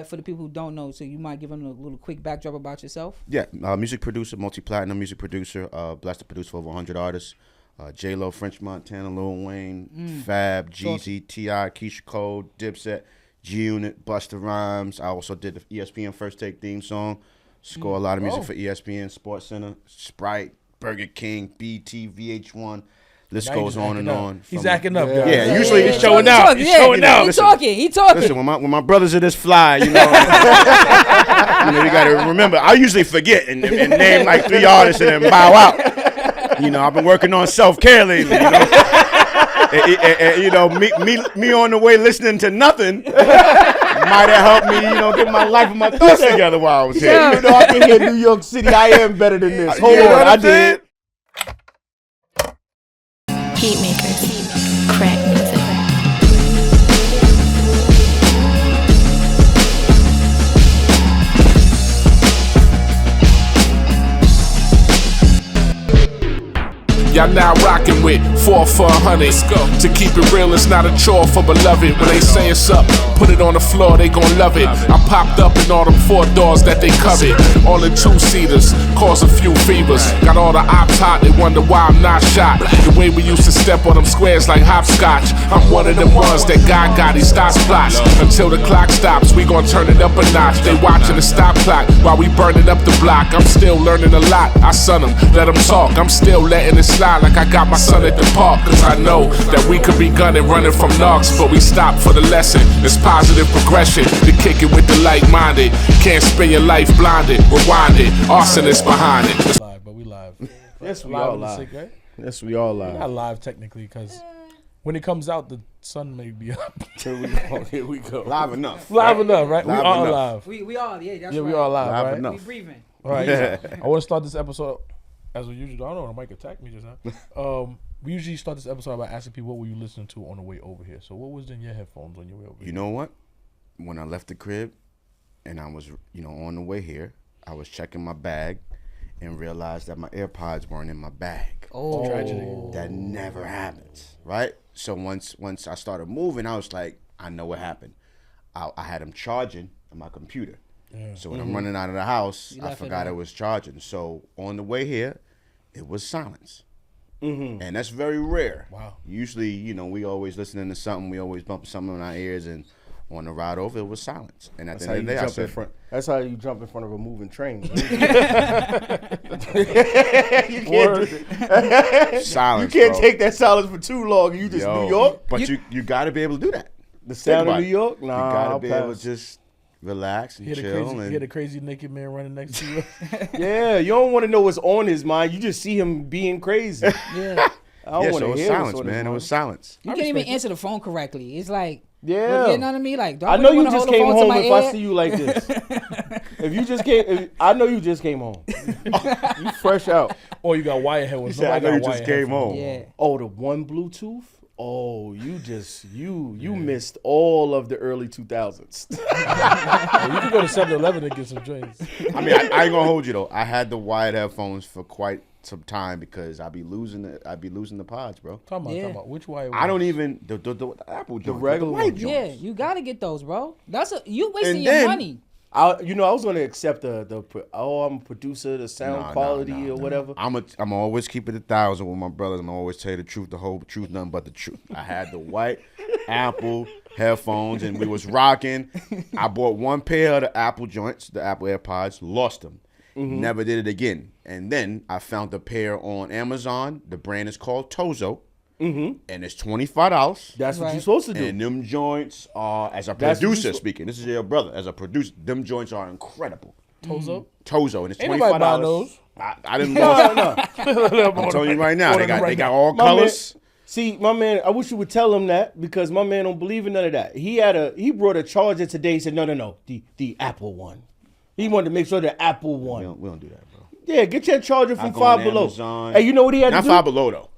for the people who don't know, so you might give them a little quick backdrop about yourself. Yeah, music producer, multi-platinum music producer, blessed to produce for over 100 artists. J-Lo, French Montana, Lil Wayne, Fab, Jeezy, T.I., Keisha Cole, Dipset, G-Unit, Busta Rhymes. I also did the ESPN First Take theme song. Score a lot of music for ESPN, Sports Center, Sprite, Burger King, BT, VH1. List goes on and on. He's acting up. Yeah, usually he's showing out. He's showing out. He's talking. Listen, when my brothers are this fly, you know, you got to remember, I usually forget and name like 3 artists and then bow out. You know, I've been working on self-care lately, you know. And, you know, me on the way listening to nothing might have helped me, you know, get my life and my thoughts together while I was here. Even though I can hear New York City, I am better than this. Hold on, I did. Heat makers, crack music. Y'all now rockin' with 4 for 100. Let's go. To keep it real, it's not a chore for beloved. When they say it's up, put it on the floor, they gon' love it. I popped up in all them 4 doors that they covet. All in 2-seaters, cause a few fevers. Got all the ops hot, they wonder why I'm not shot. The way we used to step on them squares like hopscotch. I'm one of them ones that God got, he stops plots. Until the clock stops, we gon' turn it up a notch. They watching the stop clock while we burning up the block. I'm still learning a lot, I son them, let them talk. I'm still letting it slide like I got my son at the park. Cause I know that we could be gunning, running from knocks, but we stop for the lesson. It's positive progression to kick it with the like-minded. Can't spend your life blinded, rewind it, arsonist behind it. Live, but we live. Yes, we all live. Sick, right? Yes, we all live. We're not live technically because when it comes out, the sun may be up. Here we go. Live enough. Live enough, right? Live we are enough. live. We all, yeah, that's Yeah, right. we are live, Live right? enough. We breathing. All right. I want to start this episode as we usually do. I don't know, Mike attacked me just now. We usually start this episode by asking people what were you listening to on the way over here. So what was in your headphones on your way over here? You know what? When I left the crib and I was, you know, on the way here, I was checking my bag and realized that my AirPods weren't in my bag. Oh, tragedy. That never happens, right? So once I started moving, I was like, I know what happened. I had them charging on my computer. Yeah. So when I'm running out of the house, I forgot it was charging. So on the way here, it was silence. And that's very rare. Wow. Usually, you know, we always listening to something, we always bump something in our ears, and on the ride over, it was silence. And at the end of the day, I said, that's how you jump in front of a moving train. Silence. You can't bro. take that silence for too long. You just New York. But you got to be able to do that. The sound of New York? Nah, you got to I'll be pass. able to just relax and chill. You had a crazy naked man running next to you. Yeah, you don't want to know what's on his mind. You just see him being crazy. Yeah. I don't want so to it was hear silence, what's on his man. It mind. was silence. You can't even answer the phone correctly. It's like, Yeah. you know what I mean? Like, don't I know really you wanna just hold the came phone to home my if ear. I see you like this. If you just came, I know you just came home. You fresh out. Or you got wire headphones. I know you Nobody got just wire came headphones. home. Yeah. Oh, the one Bluetooth? Oh, you just, you missed all of the early 2000s. Yeah, you can go to 7-Eleven and get some drinks. I mean, I ain't gonna hold you though. I had the wired headphones for quite some time because I'd be losing the pods, bro. Talk about which wire. I don't even the Apple joints, regular white ones. joints. Yeah, you gotta get those, bro. You wasting And your then- money. I was gonna accept I'm a producer, the sound quality or whatever. I'm always keep it 1,000 with my brothers. I'm always tell you the truth, the whole truth, nothing but the truth. I had the white Apple headphones and we was rocking. I bought one pair of the Apple joints, the Apple AirPods, lost them. Never did it again. And then I found a pair on Amazon. The brand is called Tozo. And it's $25. That's what you're supposed to do. And them joints are, as a producer speaking, this is your brother, as a producer, them joints are incredible. Tozo? Tozo, and it's $25. Ain't nobody buying those. I didn't know. I'm telling you right now, they got all colors. See, my man, I wish you would tell him that because my man don't believe in none of that. He brought a charger today. He said, no, the Apple one. He wanted to make sure the Apple one. We don't do that, bro. Yeah, get your charger from go Five on Below. Amazon. Hey, you know what he had Not to do? Five Below though.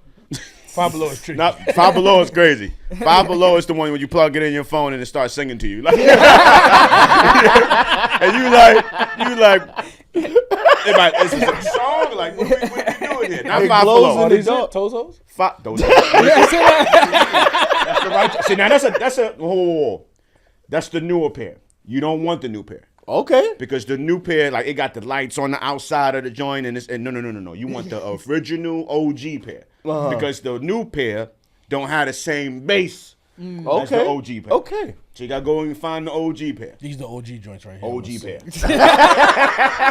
Five Below is tricky. Not Five Below is crazy. Five Below is the one when you plug it in your phone and it starts singing to you. Like, and you like, this is a song. Like, what we doing here? Not It Five glows Below. in the Is it dark. Tozos? Those are, that's the right. See, now that's the newer pair. You don't want the new pair. Okay. Because the new pair, like, it got the lights on the outside of the joint, and no. You want the original OG pair. Because the new pair don't have the same bass as the OG pair. Okay. So you got to go and find the OG pair. These the OG joints right here. OG pair.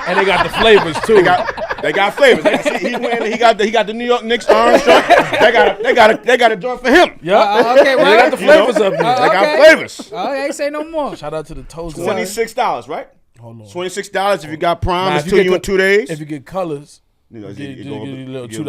And they got the flavors too. They got flavors. He got the New York Knicks orange joint. They got a joint for him. Yeah. Okay, They got the flavors up here. They got flavors. Okay, say no more. Shout out to the toes. $26, right? Hold on. $26 if you got Prime. Nah, It's if to you you get in 2 days. If you get colors, You know, you you get go- a little you- $2.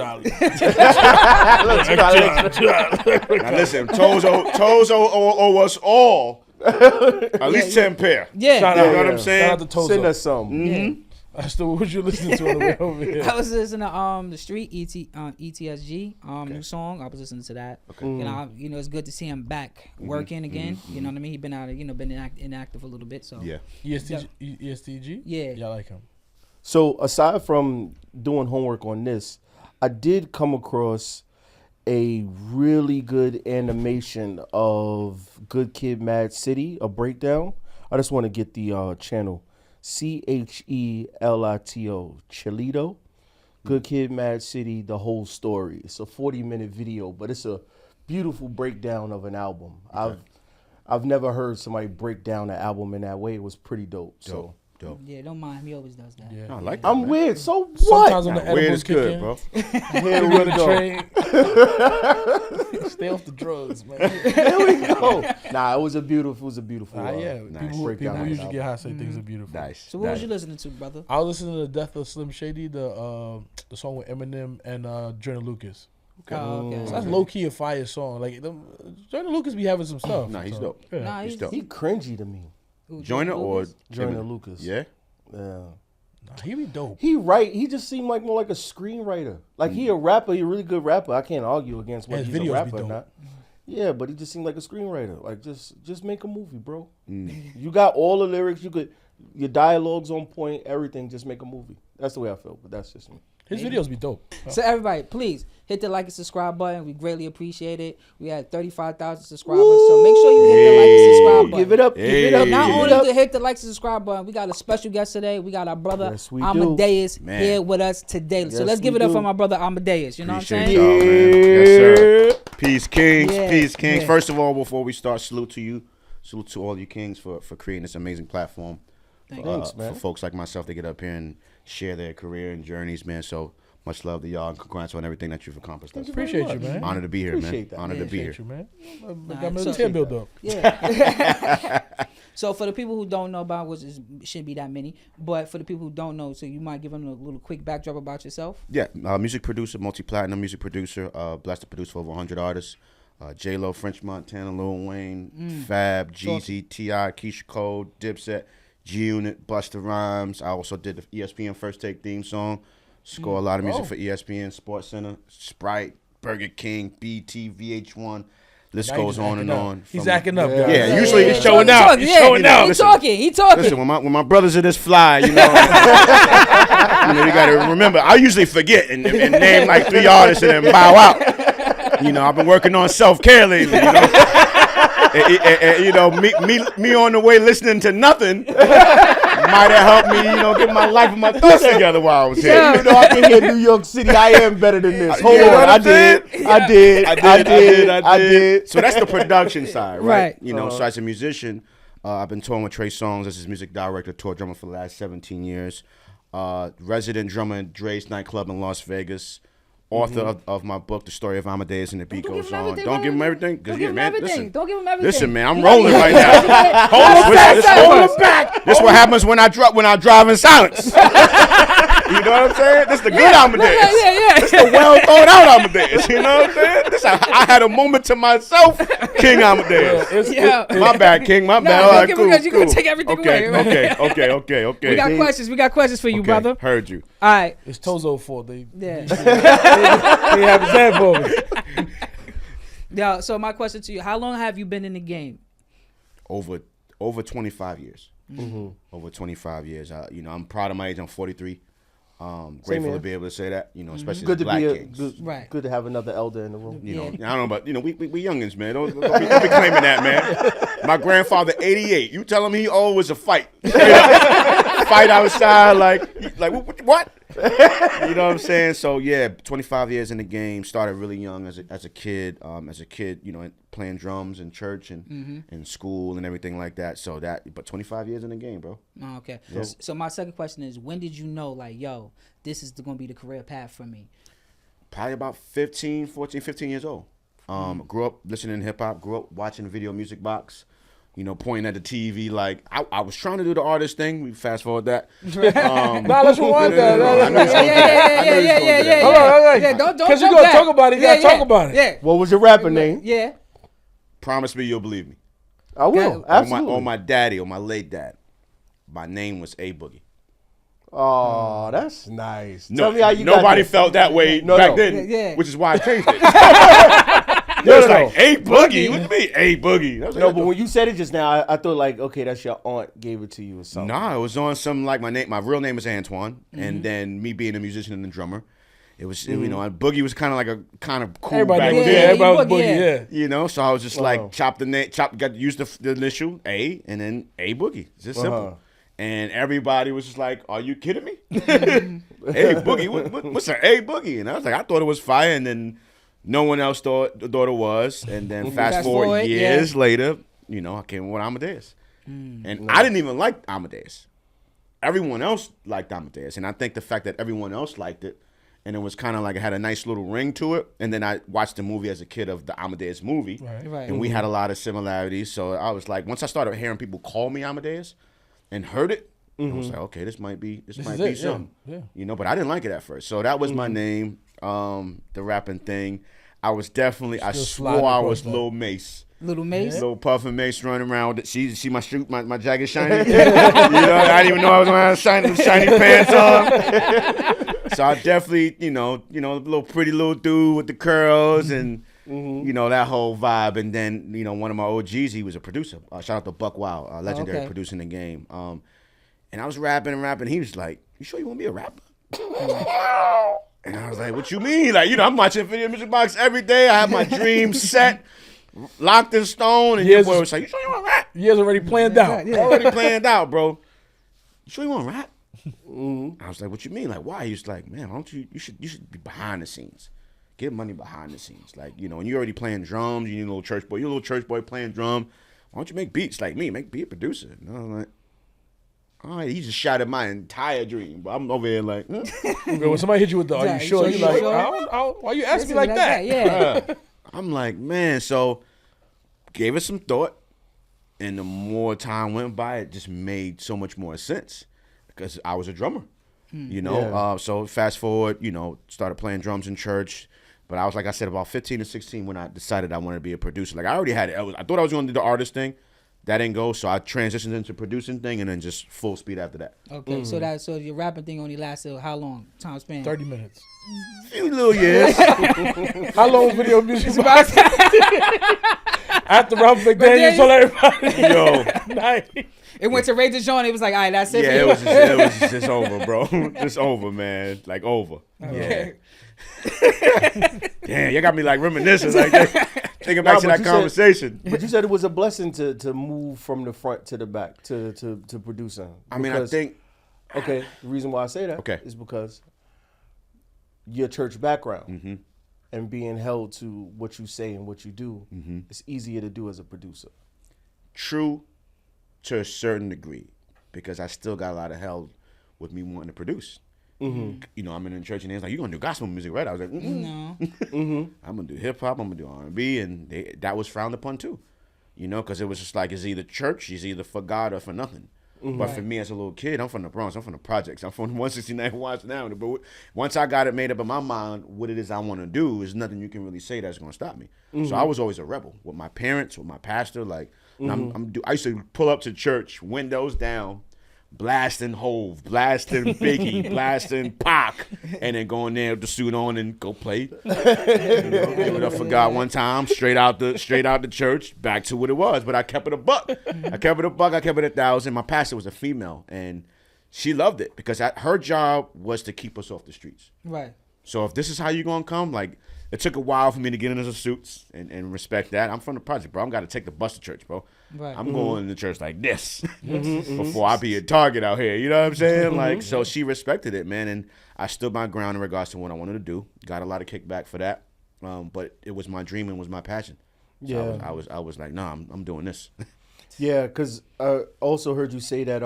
Now listen, Toes owe us all at least 10 pair. Yeah. Shout You out, know what I'm saying? Shout out to Toes. Send us some. What was you listening to on the way over here? I was listening to the Street ETSG new song. I was listening to that. Okay. You know, it's good to see him back working again. You know what I mean? He been out, been inactive a little bit. So Yeah. ESTG? Yeah. Yeah, I like him. So aside from doing homework on this, I did come across a really good animation of Good Kid, Mad City, a breakdown. I just want to get the channel. CHELITO, Chelito. Good Kid, Mad City, the whole story. It's a 40-minute video, but it's a beautiful breakdown of an album. Okay. I've never heard somebody break down an album in that way. It was pretty dope. So Dope. Yeah, don't mind him. He always does that. Yeah. I like that, I'm man. weird. So what? Sometimes on the Weird edibles is kick good, in. bro. Here You we on the go. train. Stay off the drugs, man. Here we go. Nah, it was a beautiful. Yeah, Nice. people breakdown who of usually the get high say things are beautiful. Nice. So what was you listening to, brother? I was listening to the Death of Slim Shady, the song with Eminem and Jordan Lucas. Oh, okay. So that's low key a fire song. Like Jordan Lucas be having some stuff. Nah, he's so, dope. Yeah. Nah, He's dope. He cringy to me. Joyner or Joyner Lucas. Yeah. Yeah. Nah, he be dope. He just seemed like more like a screenwriter. Like he a rapper, he a really good rapper. I can't argue against whether His he's a videos rapper be or dope. not. Yeah, but he just seemed like a screenwriter. Like just make a movie, bro. You got all the lyrics, your dialogue's on point, everything, just make a movie. That's the way I feel, but that's just me. His videos be dope. So everybody, please hit the like and subscribe button. We greatly appreciate it. We had 35,000 subscribers, so make sure you hit the like and subscribe button. Give it up, give it up. Not give it only up. to hit the like and subscribe button, we got a special guest today. We got our brother Yes, we Amadeus do. Man. here with us today. So Yes, let's give we it up do. for my brother Amadeus. You know what I'm Appreciate saying? y'all, man. Yes, sir. Peace, kings. Yeah, Peace, kings. yeah. First of all, before we start, salute to you. Salute to all you kings for creating this amazing platform. Thanks, man. For folks like myself to get up here and share their career and journeys, man. So much love to y'all and congrats on everything that you've accomplished. Thus far. Appreciate you, man. Honor to be here, Appreciate man. that. Honor to be here. Appreciate you, man. Nah, Got my so- team build up. Yeah. So for the people who don't know about, which shouldn't be that many, but for the people who don't know, so you might give them a little quick backdrop about yourself. Yeah, music producer, multi-platinum music producer, blessed to produce for over 100 artists. J-Lo, French Montana, Lil Wayne, Fab, Jeezy, T.I., Keisha Cole, Dipset, G-Unit, Busta Rhymes. I also did the ESPN First Take theme song. Score a lot of music for ESPN, Sports Center, Sprite, Burger King, BT, VH1. List Now goes he's on and acting up. on. He's From- acting up, guys. Yeah, usually he's it's showing Talk, out. talk, He's yeah. showing out. He talking. He talking. Listen, when my brothers are this fly, you know, you got to remember. I usually forget and name like 3 artists and then bow out. You know, I've been working on self-care lately. You know, and, you know, me on the way listening to nothing might have helped me, you know, get my life and my thoughts together while I was here. Even though I can hear New York City, I am better than this. Hold You know on, what I I'm saying? did. I did. So that's the production side, right? Right. You know, so as a musician, I've been touring with Trey Songz as his music director, tour drummer for the last 17 years. Resident drummer in Dre's nightclub in Las Vegas. Author of my book, The Story of Amadeus and the Beat Goes On. Don't give him everything. Don't give him everything. Don't give him everything. Listen, man, I'm rolling right now. Hold him back. This is what happens when I drive in silence. You know what I'm saying? This is the good Amadeus. Yeah. This is the well thought out Amadeus. You know what I'm saying? I had a moment to myself, King Amadeus. Yeah. My bad, King. My bad. Nah, All don't right, give cool. him because you gonna cool. take everything okay, away, right? Okay. We got questions. We got questions for you, Okay, brother. Heard you. All right. It's Tozo fault. They Yeah. have his head for me. Yeah. So my question to you: how long have you been in the game? Over 25 years. Over 25 years. You know, I'm proud of my age. I'm 43. Grateful to be able to say that, especially Good as to Black be Kings. Right. good to have another elder in the room. I don't know, but we youngins, man. Don't be claiming that, man. My grandfather, 88. You tell him he always a fight. Fight outside, like what? You know what I'm saying? So yeah, 25 years in the game. Started really young as a kid. Playing drums in church and in school and everything like that. So but 25 years in the game, bro. Oh, okay. Yeah. So my second question is, when did you know, like, yo, this is going to be the career path for me? Probably about 15 years old. Grew up listening to hip hop. Grew up watching Video Music Box. Pointing at the TV like I was trying to do the artist thing. We fast forward that. Nah, let's rewind that. Yeah. Don't. Because you gonna talk about it. You gotta talk about it. Yeah. What was your rapper name? Yeah. Promise me you'll believe me. I will. Absolutely. On my daddy, on my late dad. My name was A Boogie. Oh, that's nice. No, Tell me how you nobody got felt that way back then, Yeah. which is why I changed it. No. Like A Boogie. What do you mean A Boogie? No, but when you said it just now, I thought like, okay, that's your aunt gave it to you or something. Nah, it was on some like my real name is Antoine, and then me being a musician and a drummer, it was Boogie was kind of like a kind of cool Everybody back was then. Everybody was Boogie, yeah. So I was just like got to use the initial A and then A Boogie. It's just simple. And everybody was just like, "Are you kidding me? A Boogie? What's an A Boogie?" And I was like, "I thought it was fire," and then no one else thought it was. And then fast forward years later, I came with Amadeus, and I didn't even like Amadeus. Everyone else liked Amadeus, and I think the fact that everyone else liked it, and it was kind of like it had a nice little ring to it. And then I watched the movie as a kid of the Amadeus movie, Right. and we had a lot of similarities. So I was like, once I started hearing people call me Amadeus and heard it, I was like, okay, this might be something. Yeah. But I didn't like it at first. So that was my name, the rapping thing. I was definitely, I swore I was Lil Mace. Little Mace? Little Puff and Mace running around with it. See my jacket shiny? I didn't even know I was wearing shiny pants on. So I definitely, little pretty little dude with the curls and, that whole vibe. And then, one of my OGs, he was a producer. Shout out to Buck Wild, legendary producer in the game. And I was rapping. He was like, "You sure you want to be a rapper?" And I was like, "What you mean?" Like, I'm watching Video Music Box every day. I have my dream set, locked in stone. And your boy was like, "You sure you want to rap?" Years already planned out. Already planned out, bro. You sure you want to rap? I was like, "What you mean? Like, why?" He was like, "Man, why don't you should be behind the scenes. Get money behind the scenes. Like, and you're already playing drums. You're a little church boy. You're a little church boy playing drum. Why don't you make beats like me? Be a producer." And I was like, all right, he just shot at my entire dream. But I'm over here like, When somebody hit you with the, "Are you sure?" You're like, why you ask me like that? Yeah. I'm like, man. So gave it some thought, and the more time went by, it just made so much more sense because I was a drummer, So fast forward, started playing drums in church. But I was, like I said, about 15 or 16 when I decided I wanted to be a producer. Like I already had it. I thought I was going to do the artist thing. That didn't go, so I transitioned into producing thing and then just full speed after that. Okay, so your rapping thing only lasted how long? Time span? 30 minutes. A few little years. How long was Video Music Box? After Ralph McDaniel told everybody. Yo. Nice. It went to Ray DeJean. It was like, all right, that's it. Yeah, it was just over, bro. Just over, man. Like over. Okay. Yeah. Damn, you got me like reminiscing, like thinking back to that conversation. But you said it was a blessing to move from the front to the back to producing. I mean, I think. Okay, the reason why I say that is because your church background and being held to what you say and what you do, it's easier to do as a producer. True, to a certain degree, because I still got a lot of hell with me wanting to produce. I'm in the church and they're like, "You gonna do gospel music, right?" I was like, No. I'm gonna do hip hop, I'm gonna do R&B, and that was frowned upon too, because it was just like it's either church, it's either for God or for nothing. But for me as a little kid, I'm from the Bronx, I'm from the projects, I'm from 169 Watts now. But once I got it made up in my mind, what it is I want to do, is nothing you can really say that's gonna stop me. So I was always a rebel with my parents, with my pastor. Like I used to pull up to church, windows down, blasting Hove, blasting Biggie, blasting Pac, and then going there with the suit on and go play. Give it up for God one time, straight out the church, back to what it was. But I kept it a buck. I kept it 1,000. My pastor was a female, and she loved it because her job was to keep us off the streets. Right. So if this is how you're going to come, like, it took a while for me to get into the suits and respect that. I'm from the project, bro. I'm got to take the bus to church, bro. Right. I'm going to church like this before I be a target out here. You know what I'm saying? Like, so she respected it, man. And I stood my ground in regards to what I wanted to do. Got a lot of kickback for that. But it was my dream and was my passion. So Yeah. I was like, nah, I'm doing this. Yeah, because I also heard you say that,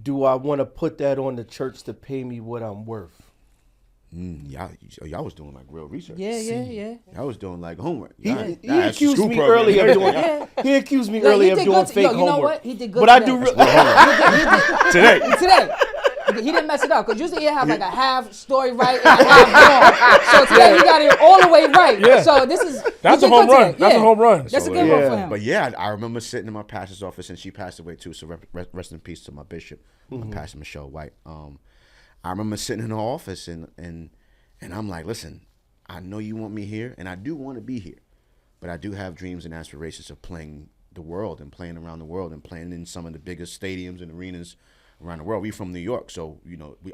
do I want to put that on the church to pay me what I'm worth? Y'all was doing like real research. Yeah. Y'all was doing like homework. He Y'all had accused school me program. earlier of doing. He accused me earlier of doing fake you know homework. what? He did good. But I do. Today. He didn't mess it up because usually you have like a half story right and a half wrong. So today he got it all the way right. Yeah. So that's a home run. That's a home run. That's a good one for him. But yeah, I remember sitting in my pastor's office, and she passed away too. So rest in peace to my bishop, my pastor Michelle White. I remember sitting in her office, and I'm like, listen, I know you want me here, and I do want to be here, but I do have dreams and aspirations of playing the world and playing around the world and playing in some of the biggest stadiums and arenas around the world. We from New York, so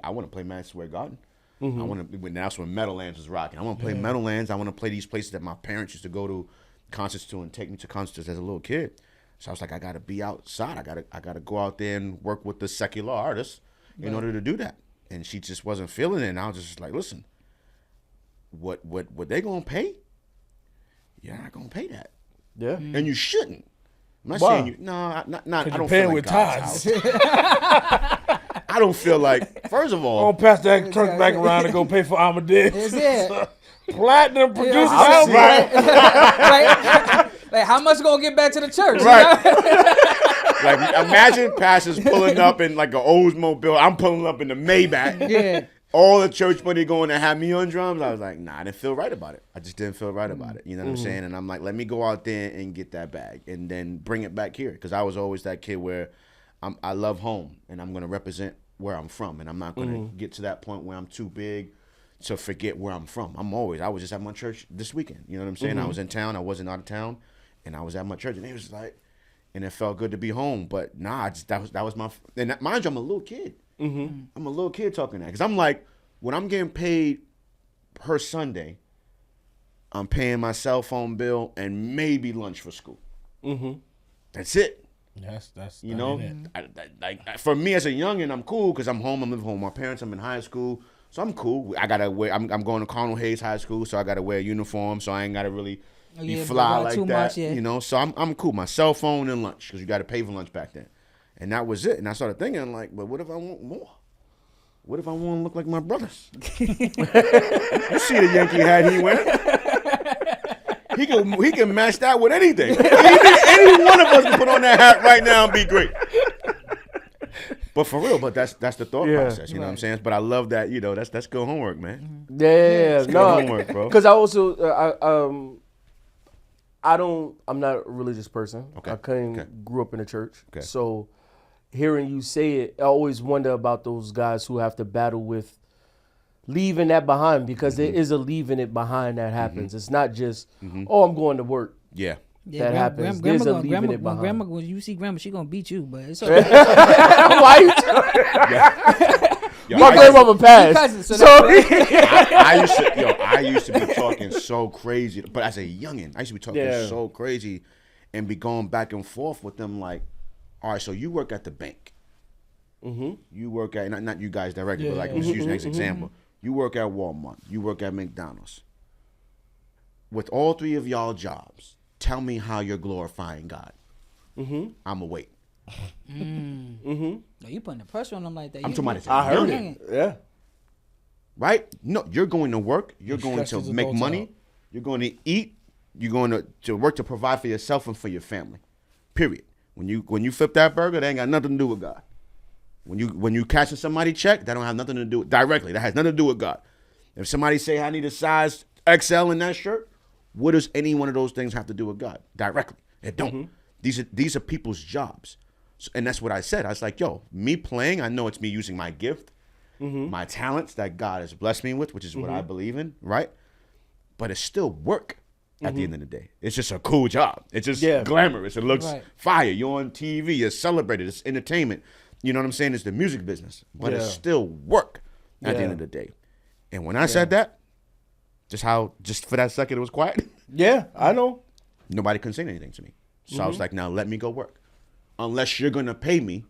I want to play Madison Square Garden. I want to. That's when Meadowlands was rocking. I want to play Meadowlands. I want to play these places that my parents used to go to concerts to and take me to concerts as a little kid. So I was like, I got to be outside. I got to go out there and work with the secular artists in order to do that. And she just wasn't feeling it. And I was just like, listen, what they gonna pay? You're not gonna pay that. Yeah. And you shouldn't. I'm not Why? saying you. No, not. I don't paying feel like with God's tithes. house. I don't feel like. First of I'm all, gonna pass that trunk back around and go pay for Amadeus. Yeah. Platinum producer Yeah, album. Right. Like how much gonna get back to the church? right? Like imagine pastors pulling up in like an Oldsmobile. I'm pulling up in the Maybach. Yeah. All the church money going to have me on drums. I was like, nah, I didn't feel right about it. I just didn't feel right about it. You know what I'm saying? And I'm like, let me go out there and get that bag and then bring it back here. Because I was always that kid where I love home and I'm going to represent where I'm from. And I'm not going to get to that point where I'm too big to forget where I'm from. I was just at my church this weekend. You know what I'm saying? I was in town. I wasn't out of town. And I was at my church. And it was like, and it felt good to be home. But nah, that was my, and mind you, I'm a little kid. I'm a little kid talking that. Because I'm like, when I'm getting paid per Sunday, I'm paying my cell phone bill and maybe lunch for school. That's it. That's You know, like for me as a youngin', I'm cool because I'm home. I'm living home with my parents. I'm in high school, so I'm cool. I gotta wear. I'm going to Cardinal Hayes High School, so I gotta wear a uniform. So I ain't gotta really be fly like that. Much, yeah. You know, so I'm cool. My cell phone and lunch because you gotta pay for lunch back then, and that was it. And I started thinking like, but what if I want more? What if I want to look like my brothers? You see the Yankee hat he wearing? He can match that with anything. Any one of us can put on that hat right now and be great. But for real, that's the thought process. You know what I'm saying? But I love that. You know, that's good homework, man. Yeah, Good no, homework, bro. because I also I'm not a religious person. Okay. I grew up in a church. Okay. So hearing you say it, I always wonder about those guys who have to battle with leaving that behind, because there is a leaving it behind that happens. It's not just, oh, I'm going to work. Yeah. That happens. There's a leaving it behind. When you see grandma, she gonna beat you, but it's okay. Why you Yo, My grandmother passed. Cousins, so I used to be talking so crazy, but as a youngin', I used to be talking so crazy and be going back and forth with them like, all right, so you work at the bank. You work at, not you guys directly, but like I'm just using an example. You work at Walmart. You work at McDonald's. With all three of y'all jobs, tell me how you're glorifying God. I'ma wait. No, you putting the pressure on them like that. I'm talking about I heard youngin'. it. Yeah. Right? No, you're going to work. You're going to stresses make adults money. out. You're going to eat. You're going to work to provide for yourself and for your family. Period. When you flip that burger, that ain't got nothing to do with God. When you catching somebody check, that don't have nothing to do with directly. That has nothing to do with God. If somebody say I need a size XL in that shirt, what does any one of those things have to do with God? Directly. It don't. These are people's jobs. So, and that's what I said. I was like, yo, me playing, I know it's me using my gift, my talents that God has blessed me with, which is what I believe in, right? But it's still work at the end of the day. It's just a cool job. It's just glamorous. It looks fire. You're on TV. You're celebrated. It's entertainment. You know what I'm saying? It's the music business, but it's Yeah. still work at the end of the day. And when I said that, just for that second, it was quiet. Yeah, I know. Nobody couldn't say anything to me. So I was like, now let me go work. Unless you're going to pay me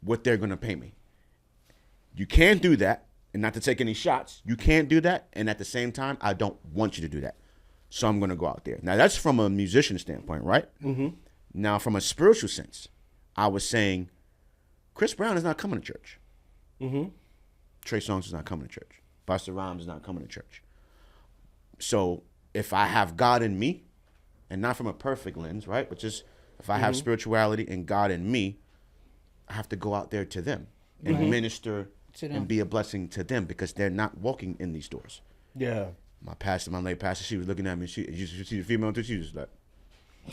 what they're going to pay me. You can't do that. And not to take any shots, you can't do that. And at the same time, I don't want you to do that. So I'm going to go out there. Now, that's from a musician standpoint, right? Mm-hmm. Now, from a spiritual sense, I was saying, Chris Brown is not coming to church. Mm-hmm. Trey Songz is not coming to church. Busta Rhymes is not coming to church. So if I have God in me, and not from a perfect lens, right? But just if I have spirituality and God in me, I have to go out there to them and minister to them and be a blessing to them because they're not walking in these doors. Yeah. My pastor, my late pastor, she was looking at me. You see the female too? She was like,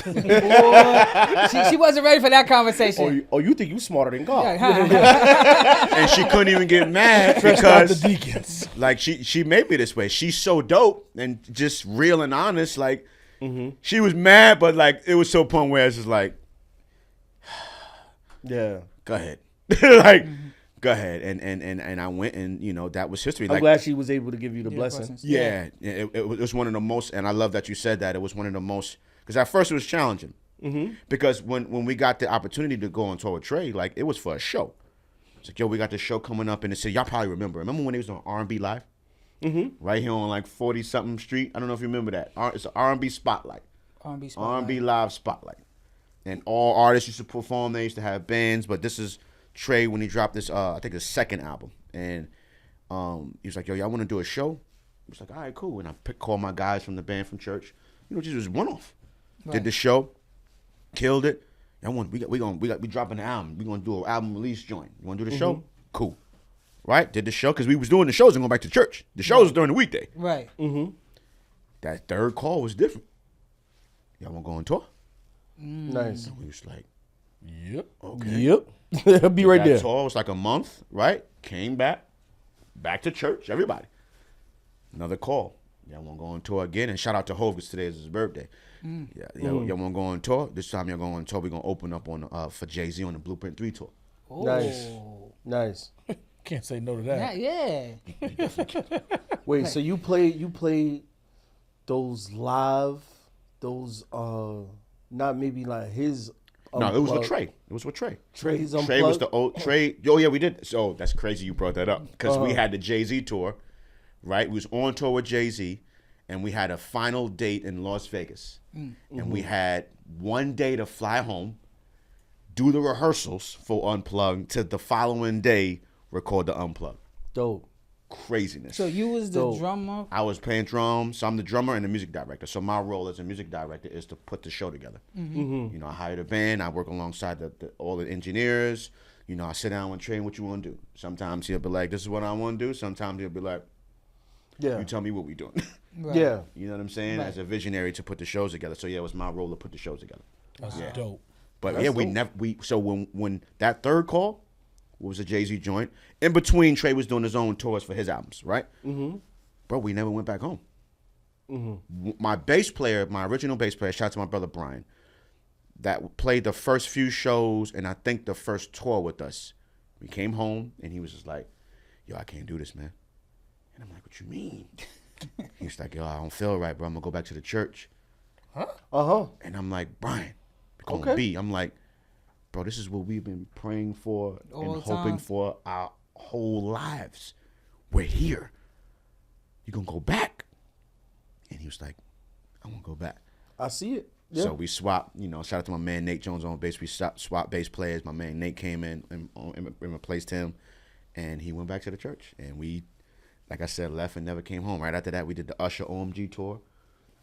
she wasn't ready for that conversation. You think you smarter than God? and she couldn't even get mad because the deacons. Like she made me this way. She's so dope and just real and honest. Like she was mad, but like it was so point where it's just like, yeah, go ahead, like. Go ahead, and I went, and that was history. I'm glad she was able to give you the blessing. Yeah, it was one of the most, and I love that you said that. It was one of the most, because at first it was challenging, because when we got the opportunity to go on tour with Trey, like it was for a show. It's like, yo, we got this show coming up in the city. Y'all probably remember when he was on R&B Live, right here on like 40 something Street. I don't know if you remember that. It's an R&B Spotlight, R&B Live Spotlight, and all artists used to perform. They used to have bands, but this is Trey when he dropped this, I think his second album, and he was like, "Yo, y'all want to do a show?" I was like, "All right, cool." And I called my guys from the band from church, just was one off. Right. Did the show, killed it. We dropping an album. We gonna do an album release joint. You want to do the show? Cool. Right? Did the show because we was doing the shows and going back to church. The shows was during the weekday. Right. That third call was different. Y'all want to go on tour? Nice. And we was like, "Yep, okay, yep." Be right there. Tour was like a month, right? Came back to church, everybody. Another call. Y'all want to go on tour again? And shout out to Hov because today is his birthday. Y'all want to go on tour? This time y'all going on tour. We're going to open up on for Jay-Z on the Blueprint 3 tour. Oh. Nice. Can't say no to that. Yeah. Wait, so you play those live, those not maybe like his. No, it was with Trey. It was with Trey. Trey's unplugged? Trey was the old Trey. Oh yeah, we did. So that's crazy you brought that up because we had the Jay-Z tour, right? We was on tour with Jay-Z, and we had a final date in Las Vegas, and we had one day to fly home, do the rehearsals for Unplugged, to the following day record the Unplugged. Dope. Craziness. So you was the drummer? I was playing drums. So I'm the drummer and the music director. So my role as a music director is to put the show together. I hired a band. I work alongside all the engineers. I sit down and train what you want to do. Sometimes he'll be like, "This is what I want to do." Sometimes he'll be like, "Yeah, you tell me what we doing." Right. Yeah. You know what I'm saying? Right. As a visionary to put the shows together. So yeah, it was my role to put the shows together. That's dope. But That's dope. So when that third call was a Jay-Z joint, in between Trey was doing his own tours for his albums, right? Bro, we never went back home. My bass player, my original bass player, shout out to my brother Brian, that played the first few shows and I think the first tour with us. We came home and he was just like, "Yo, I can't do this, man." And I'm like, "What you mean?" He's like, "Yo, I don't feel right, bro. I'm gonna go back to the church." And I'm like, "Brian, we're gonna be." I'm like, "Bro, this is what we've been praying for and hoping for our whole lives. We're here. You gonna go back?" And he was like, "I want to go back." I see it. Yeah. So we swapped, shout out to my man Nate Jones on bass. We swapped bass players. My man Nate came in and replaced him, and he went back to the church. And we, like I said, left and never came home. Right after that, we did the Usher OMG tour.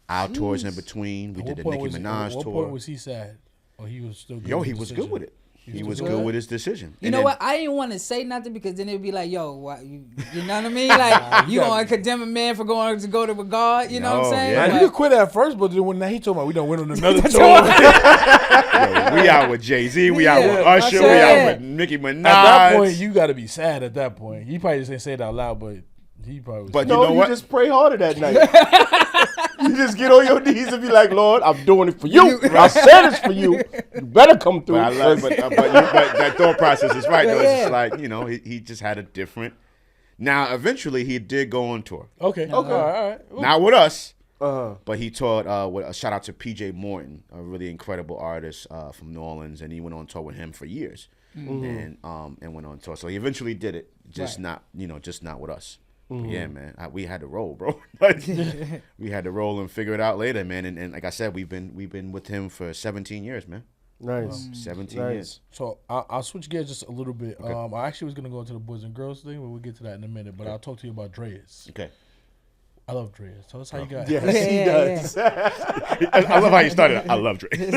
Our tours in between. We did the Nicki Minaj tour. At what point was he sad? Or he was still good he was good with it. He was good with his decision. You know what? I didn't want to say nothing because then it'd be like, "Yo, what, you know what I mean? Like, you gonna condemn a man for going to go to God? You know what I'm saying?" Yeah. Like, you could quit at first, but then when he told me we don't win on another tour. Yo, we out with Jay-Z. We out with Usher. We out with Nicki Minaj. At that point, you got to be sad. At that point, he probably just didn't say it out loud, but he probably was. But no, you know what? Just pray harder that night. You just get on your knees and be like, Lord, I'm doing it for you. I said it's for you. You better come through. But that thought process is right, though. It's just like, he just had a different. Now, eventually, he did go on tour. Okay. All right. Ooh. Not with us. But he toured with a shout out to PJ Morton, a really incredible artist from New Orleans, and he went on tour with him for years, and went on tour. So he eventually did it, just not with us. But yeah, man, we had to roll, bro. We had to roll and figure it out later, man. And like I said, we've been with him for 17 years, man. Nice. 17 years. So I'll switch gears just a little bit. Okay. I actually was gonna go into the boys and girls thing, but we'll get to that in a minute. But I'll talk to you about Dreas. Okay. I love Dreas. Tell us how you got. Yes, he does. I love how you started. I love Dreas.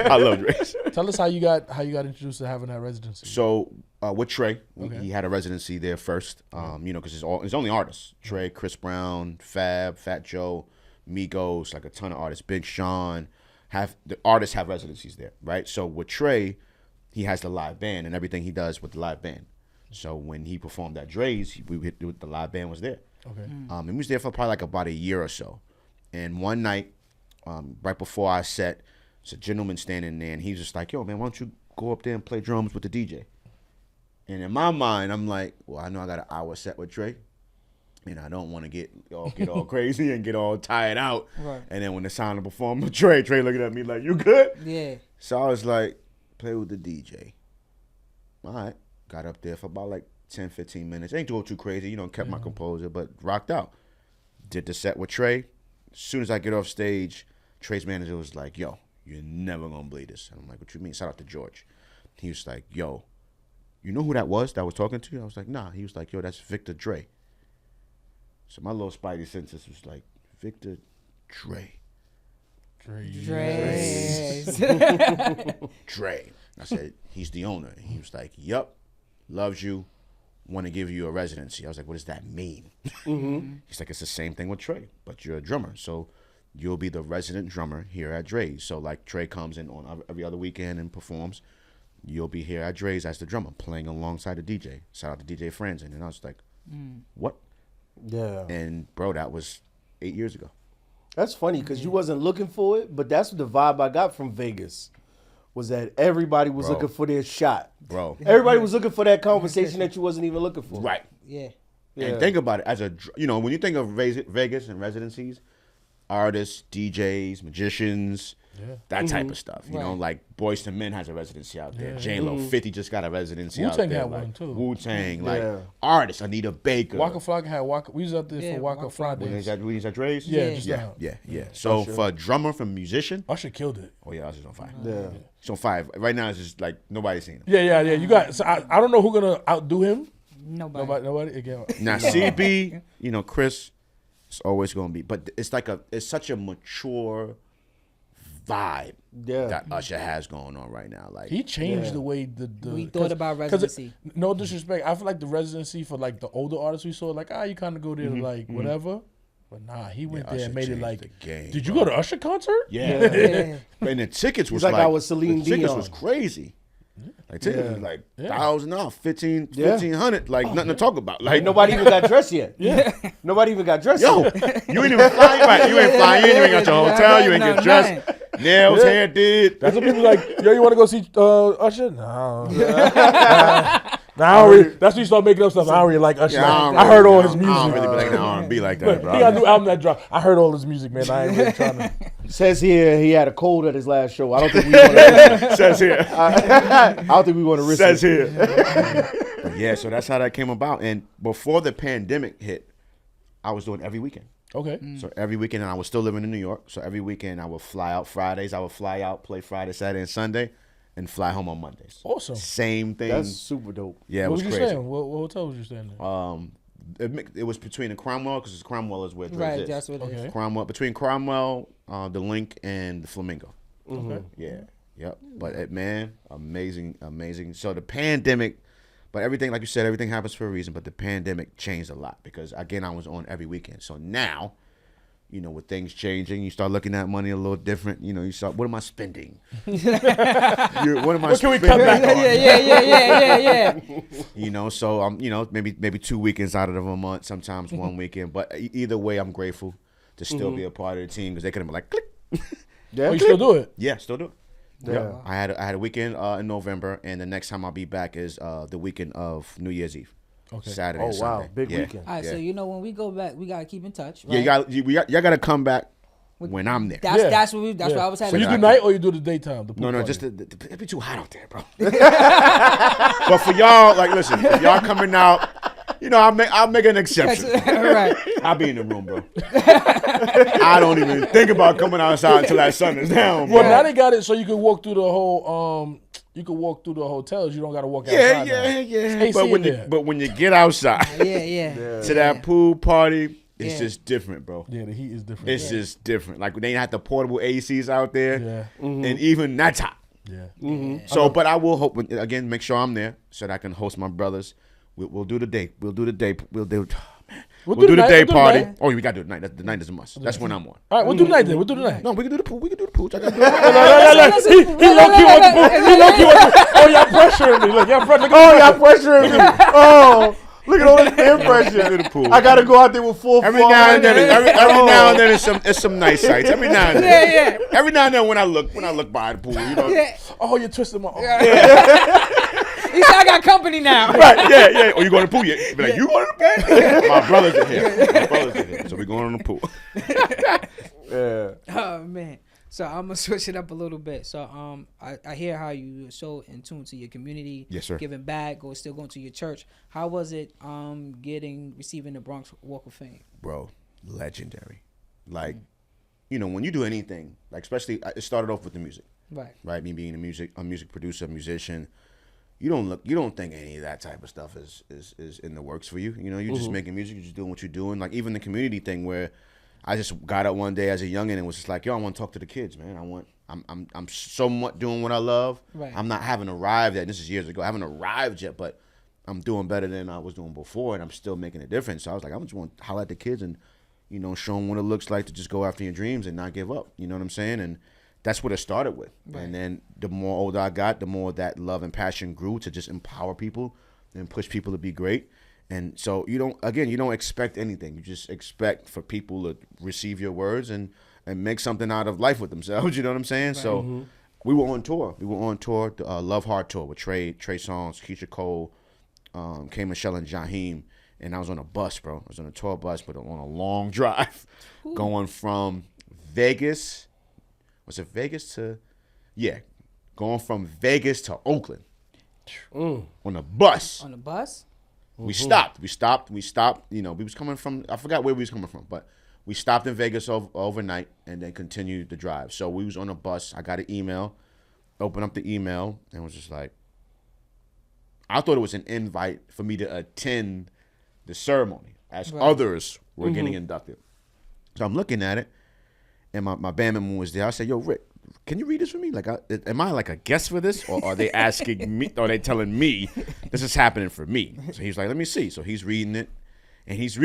I love Dreas. Tell us how you got introduced to having that residency. So with Trey, he had a residency there first. Because it's only artists: Trey, Chris Brown, Fab, Fat Joe, Migos, like a ton of artists. Big Sean. The artists have residencies there, right? So with Trey, he has the live band and everything he does with the live band. So when he performed at Dre's, the live band was there. Okay. And we was there for probably like about a year or so. And one night, right before our set, there's a gentleman standing there, and he's just like, "Yo, man, why don't you go up there and play drums with the DJ?" And in my mind, I'm like, well, I know I got an hour set with Trey, and I don't want to get all crazy and get all tired out. Right. And then when it's time to perform with Trey looking at me like, "You good?" Yeah. So I was like, "Play with the DJ." All right. Got up there for about like 10, 15 minutes. Ain't doing too crazy, kept my composure, but rocked out. Did the set with Trey. As soon as I get off stage, Trey's manager was like, "Yo, you're never going to believe this." And I'm like, "What you mean?" Shout out to George. He was like, "Yo, you know who that was talking to you?" I was like, "Nah." He was like, "Yo, that's Victor Dre." So my little spidey senses was like, Victor Dre. Dre. I said, "He's the owner." And he was like, "Yup, loves you, want to give you a residency." I was like, "What does that mean?" He's like, "It's the same thing with Trey, but you're a drummer. So you'll be the resident drummer here at Dre's. So like Trey comes in on every other weekend and performs. You'll be here at Dre's as the drummer, playing alongside the DJ. Shout out to DJ Franzen." And I was like, "What?" Yeah. And bro, that was 8 years ago. That's funny because you wasn't looking for it, but that's the vibe I got from Vegas. Was that everybody was looking for their shot. Bro. Everybody was looking for that conversation that you wasn't even looking for. Right. Yeah. And think about it. When you think of Vegas and residencies, artists, DJs, magicians, that type of stuff. You know, like Boyz II Men has a residency out there. J-Lo, 50 just got a residency out there. Wu-Tang had one too. Wu-Tang, artists, Anita Baker. Waka Flocka had Waka. We was out there for Waka Flocka. We was at Dre's? Yeah. So for a drummer, for a musician. Usher killed it. Oh yeah, Usher's on fire. Yeah. He's on fire. Right now it's just like nobody's seen him. Yeah. You got. So I don't know who's gonna outdo him. Nobody. Again. Now CB, Chris, it's always gonna be, but it's such a mature vibe that Usher has going on right now. Like he changed the way we thought about residency. No disrespect, I feel like the residency for like the older artists we saw, like you kind of go there like whatever. But nah, he went there and made it like. Game, did you go to Usher concert? Yeah. And the tickets was like I was Celine the tickets Dion. was crazy. Like tickets was like $1,000 off, $1,500, like nothing to talk about. Like nobody even got dressed yet. Nobody even got dressed yet. You ain't even flying right. You ain't flying in. You ain't got your hotel. You ain't get dressed. Nails, hair did. That's what people like. Yo, you want to go see Usher? No. That's when you start making up stuff. I don't really like Usher. I heard all his music. I don't really be like that R&B like that, bro. He got a new album that dropped. I heard all his music, man. I ain't really trying to. Says here he had a cold at his last show. I don't think we want to. Says here. I don't think we want to risk Says it. here. Yeah, so that's how that came about. And before the pandemic hit, I was doing every weekend. Okay. So every weekend, and I was still living in New York. So every weekend, I would fly out Fridays. I would fly out, play Friday, Saturday, and Sunday, and fly home on Mondays. Awesome. Same thing. That's super dope. Yeah, it was crazy. you staying? What hotel was you staying in? It was between the Cromwell, because Cromwell is where Dre's Right, is. that's what it is. Cromwell, between Cromwell, the Link, and the Flamingo. Okay. Yeah. Yep. But man, amazing. So the pandemic, but everything, like you said, everything happens for a reason. But the pandemic changed a lot because again, I was on every weekend. So now, with things changing, you start looking at money a little different. You start, what am I spending? What am I What can we cut back on? Yeah. So maybe 2 weekends out of a month, sometimes one weekend. But either way, I'm grateful to still be a part of the team because they could have been like, click. Oh, you still do it? Yeah, still do it. Yeah. I had a weekend in November, and the next time I'll be back is the weekend of New Year's Eve. Okay. Saturday. Oh and wow, Sunday. big Yeah. weekend. All right, Yeah. so when we go back, we gotta keep in touch. Yeah, Right? y'all gotta come back when I'm there. That's what I was So having. you do night or you do the daytime? The pool No, party? just it'd be too hot out there, bro. But for y'all, like, listen, if y'all coming out, I'll make an exception. Right. I'll be in the room, bro. I don't even think about coming outside until that sun is down. Well, Bro. now they got it so you can walk through the whole. You can walk through the hotels. You don't got to walk outside. Yeah. Now. But when you get outside Yeah. to that pool party, it's Yeah. just different, bro. Yeah, the heat is different. It's just different. Like they have the portable ACs out there, Yeah. and even that's hot. Yeah. So, but I will hope again. Make sure I'm there so that I can host my brothers. We'll do the day. We'll do the day. We'll do the day party. Oh, we got to do the night. The night is a must. That's when I'm on. All right, we'll do the night then. We'll do the night. No, we can do the pool. We can do the pool. I gotta do it. He low-key wants to put. He low-key wants to. Oh, y'all pressuring me. Look, y'all pressuring. Oh, y'all pressuring me. Oh, look at all this peer pressure. the pool. I gotta go out there with full. Every now and then, every now and then, it's some nice sights. Every now and then, Every now and then, when I look by the pool, Oh, you're twisting my arm. He said, I got company now. Right? Yeah. Oh, you going to the pool yet? Be like, you going to the pool? My brothers are here. So we going on the pool. Yeah. Oh man. So I'm gonna switch it up a little bit. So I hear how you are so in tune to your community. Yes, sir. Giving back or still going to your church. How was it receiving the Bronx Walk of Fame? Bro, legendary. Like, when you do anything, like especially it started off with the music. Right. Me being a music producer, musician. You don't think any of that type of stuff is in the works for you. You're just making music, you're just doing what you're doing. Like even the community thing where I just got up one day as a youngin' and was just like, yo, I want to talk to the kids, man. I'm somewhat doing what I love. Right. I'm not having arrived yet. This is years ago. I haven't arrived yet, but I'm doing better than I was doing before, and I'm still making a difference. So I was like, I'm just want to holler at the kids and show them what it looks like to just go after your dreams and not give up. You know what I'm saying? And that's what it started with. Right. And then the more older I got, the more that love and passion grew to just empower people and push people to be great. And so you don't expect anything. You just expect for people to receive your words and make something out of life with themselves. You know what I'm saying? Right. So we were on tour. The Love Hard tour with Trey Songz, Keisha Cole, K. Michelle, and Jaheim. And I was on a bus, bro. I was on a tour bus, but on a long drive going from Vegas. Was it Vegas to? Yeah, going from Vegas to Oakland on a bus. On the bus? We stopped. We stopped. We was coming from. I forgot where we was coming from, but we stopped in Vegas overnight and then continued the drive. So we was on a bus. I got an email. Opened up the email and was just like, I thought it was an invite for me to attend the ceremony as others were getting inducted. So I'm looking at it. And my band member was there. I said, yo, Rick, can you read this for me? Like, am I like a guest for this? Or are they asking me, or are they telling me this is happening for me? So he's like, let me see. So he's reading it. And he's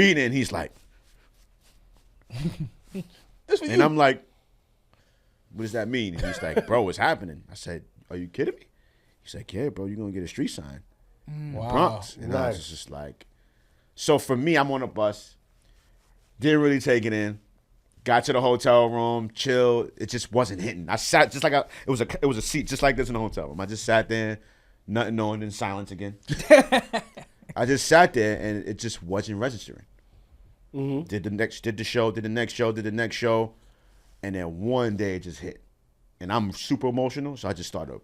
like, and I'm like, what does that mean? And he's like, bro, it's happening. I said, are you kidding me? He's like, yeah, bro, you're going to get a street sign in Bronx. And I was just like, so for me, I'm on a bus. Didn't really take it in. Got to the hotel room, chilled. It just wasn't hitting. I sat just like it was a seat just like this in the hotel room. I just sat there, nothing knowing, in silence again. I just sat there and it just wasn't registering. Did the next show, and then one day it just hit, and I'm super emotional, so I just started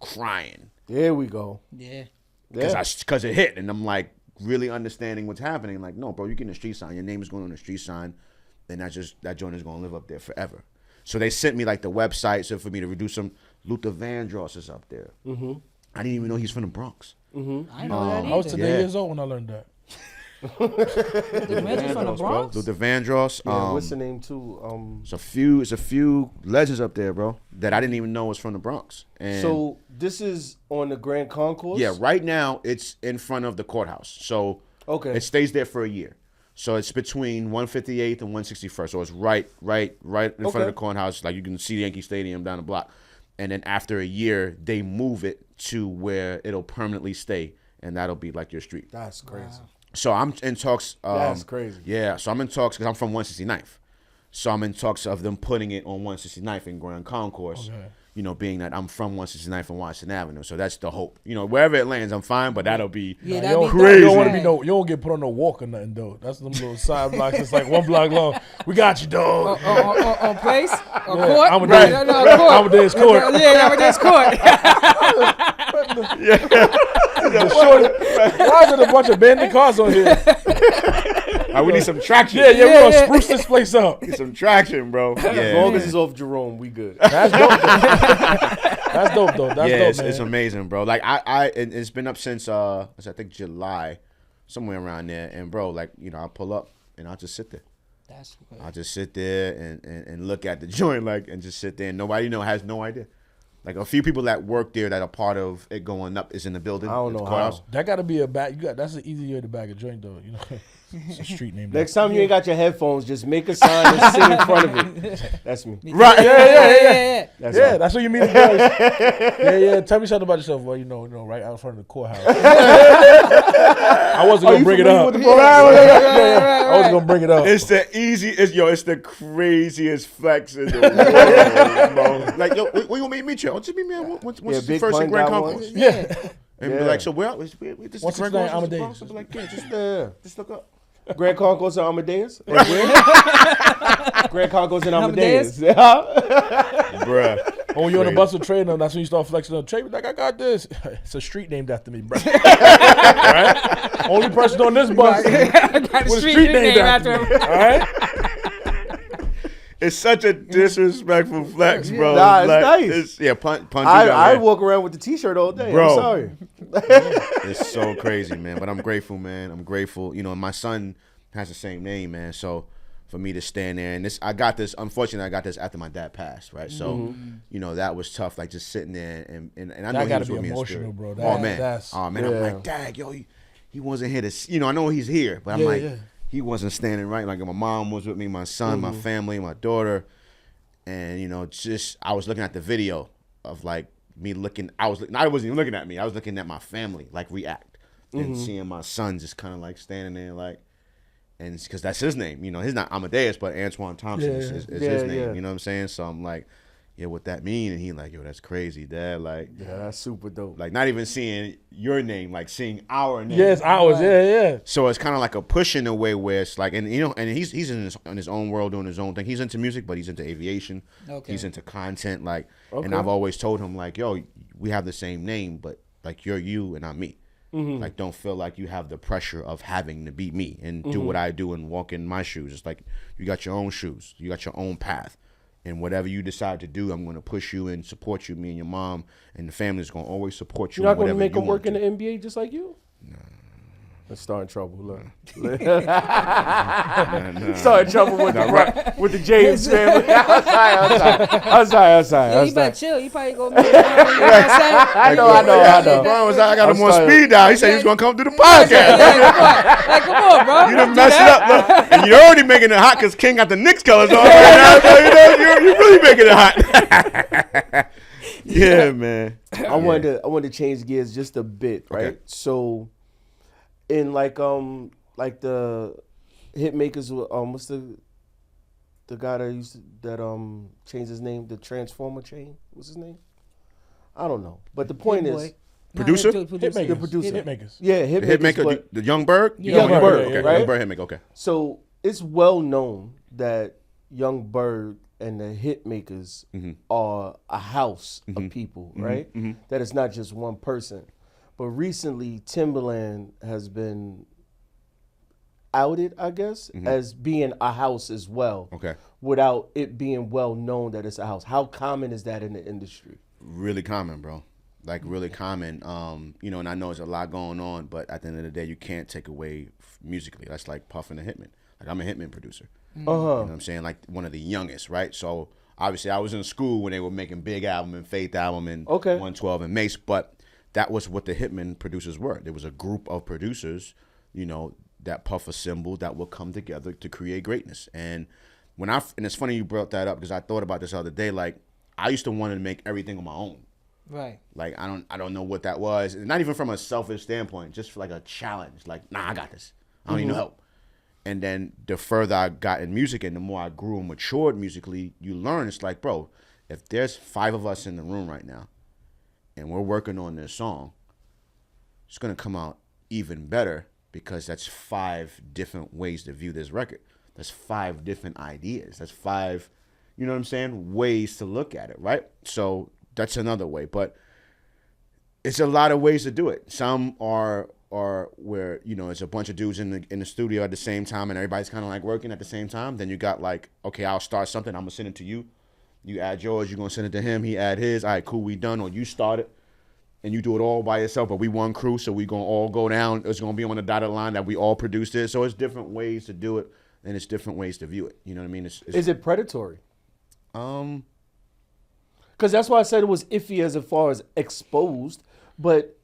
crying. There we go. Yeah. Because it hit, and I'm like really understanding what's happening. Like, no, bro, you're getting a street sign. Your name is going on a street sign. And that joint is gonna live up there forever. So they sent me like the website so for me to reduce some. Luther Vandross is up there. I didn't even know he's from the Bronx. I know that I was either. today years old when I learned that. The man's from the Bronx? Luther Vandross. Yeah, what's the name too? It's a few legends up there, bro, that I didn't even know was from the Bronx. And So this is on the Grand Concourse? yeah, right now it's in front of the courthouse. So it stays there for a year. So it's between 158th and 161st. So it's right in front of the courthouse. Like you can see Yankee Stadium down the block. And then after a year, they move it to where it'll permanently stay, and that'll be like your street. That's crazy. So I'm in talks. That's crazy. Yeah, so I'm in talks because I'm from 169th. So I'm in talks of them putting it on 169th in Grand Concourse. Okay. You know, being that I'm from 169th and Washington Avenue, so that's the hope. You know, wherever it lands, I'm fine. But that'll be crazy. You don't want to be you don't get put on no walk or nothing though. That's them little side blocks. It's like 1 block long. We got you, dog. On place or court? Amadeus Court. Yeah, Amadeus Court. Why is there a bunch of abandoned cars on here? We need some traction. Yeah, we're gonna spruce this place up. Need some traction, bro. As long as it's off Jerome, we good. That's dope. That's dope, though. That's dope, man. It's amazing, bro. Like it's been up since I think July, somewhere around there. And bro, like I pull up and I'll just sit there. I'll just sit there and look at the joint, like, and just sit there, and nobody has no idea. Like a few people that work there that are part of it going up is in the building. I don't know how. That got to be a bag. That's an easy way to bag a joint, though. It's a street name. Next time you ain't got your headphones, just make a sign and sit in front of it. That's me. Right? Yeah. That's what you mean. Yeah. Tell me something about yourself. Well, right out in front of the courthouse. I wasn't gonna bring it up. I wasn't gonna bring it up. It's the it's the craziest flex in the world, bro. Like, we gonna meet you? Just meet me once the first in Grand Concourse. Yeah. And be like, so where? This what's the name? Amadeus. Be like, just look up. Grand Concourse and Amadeus. Grand Concourse and Amadeus. Bruh. When you're on the bus with Trey, that's when you start flexing on Trey. Like, I got this. It's a street named after me, bro. Right? Only person on this bus with a street named after me. All right? It's such a disrespectful flex, bro. Nah, it's nice. Punch. I walk around with the T-shirt all day. Bro. I'm sorry. It's so crazy, man. But I'm grateful, man. I'm grateful. And my son has the same name, man. So for me to stand there, and unfortunately, I got this after my dad passed, right? So, that was tough, like just sitting there, and I know he was with me in spirit. Bro. Oh, man. I'm like, Dad, yo, he wasn't here to, I know he's here, but I'm like, he wasn't standing right. Like my mom was with me, my son, my family, my daughter, and I was looking at the video of like me looking. I wasn't even looking at me. I was looking at my family like react and seeing my son just kind of like standing there like, and because that's his name. He's not Amadeus, but Antoine Thompson is his name. Yeah. You know what I'm saying? So I'm like, yeah, what that mean? And he like, yo, that's crazy, Dad. Like, yeah, that's super dope. Like, not even seeing your name, like seeing our name. Yes, ours. Yeah. So it's kind of like a push in a way where it's like, and he's in his own world doing his own thing. He's into music, but he's into aviation. Okay. He's into content, like, and I've always told him like, yo, we have the same name, but like you're you and I'm me. Like, don't feel like you have the pressure of having to be me and do what I do and walk in my shoes. It's like you got your own shoes, you got your own path. And whatever you decide to do, I'm going to push you and support you. Me and your mom and the family is going to always support you. You're not going to make them work in the NBA just like you? No. Let's start in trouble. Look. Start in trouble with the James family. I'm sorry. You better chill. You probably go. I know. Brian was like, I got him on speed dial. He said he was going to come do the podcast. Like, come on, bro. You done messed it up, look. And you're already making it hot because King got the Knicks colors on. You're really making it hot. Yeah, man. I wanted to change gears just a bit, right? Okay. So, in like the hit makers, what's the guy that changed his name, the Transformer chain? What's his name? I don't know. But the point is, producer, the producer, Hitmakers. Yeah, Hitmaker, the Young Bird. Young Bird, okay. Right? Young Bird Hitmaker. Okay. So it's well known that Young Bird and the Hitmakers are a house of people, right? That it's not just one person. But recently, Timbaland has been outed, I guess, as being a house as well. Okay. Without it being well known that it's a house. How common is that in the industry? Really common, bro. Like, really common. And I know there's a lot going on, but at the end of the day, you can't take away musically. That's like Puff and a Hitman. Like, I'm a Hitman producer. You know what I'm saying? Like, one of the youngest, right? So, obviously, I was in school when they were making Big Album and Faith Album and 112 and Mace, but that was what the Hitman producers were. There was a group of producers, that Puff assembled that would come together to create greatness. And and it's funny you brought that up because I thought about this the other day. Like, I used to want to make everything on my own. Right. Like, I don't know what that was. And not even from a selfish standpoint, just for like a challenge. Like, nah, I got this. I don't need no help. And then the further I got in music and the more I grew and matured musically, you learn it's like, bro, if there's 5 of us in the room right now and we're working on this song, it's going to come out even better because that's 5 different ways to view this record. That's 5 different ideas. That's 5, you know what I'm saying, ways to look at it, right? So that's another way. But it's a lot of ways to do it. Some are where, you know, it's a bunch of dudes in the studio at the same time and everybody's kind of like working at the same time. Then you got like, okay, I'll start something. I'm going to send it to you. You add yours. You're going to send it to him. He add his. All right, cool, we done. Or you start it and you do it all by yourself. But we one crew, so we going to all go down. It's going to be on the dotted line that we all produced it. So it's different ways to do it and it's different ways to view it. You know what I mean? Is it predatory? Because that's why I said it was iffy as far as exposed. But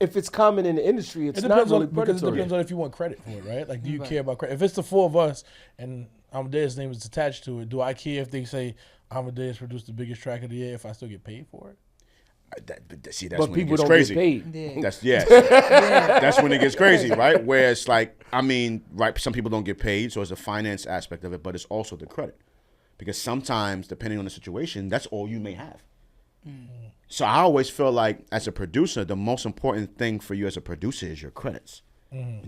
if it's common in the industry, it's not really predatory. Because it depends on if you want credit for it, right? Like, do you care about credit? If it's the 4 of us and Amadeus' name is attached to it, do I care if they say Amadeus produced the biggest track of the year if I still get paid for it? That's but when people it gets don't crazy. get paid. That's when it gets crazy, right? Where it's like, I mean, right, some people don't get paid, so it's a finance aspect of it, but it's also the credit. Because sometimes, depending on the situation, that's all you may have. So I always feel like, as a producer, the most important thing for you as a producer is your credits. When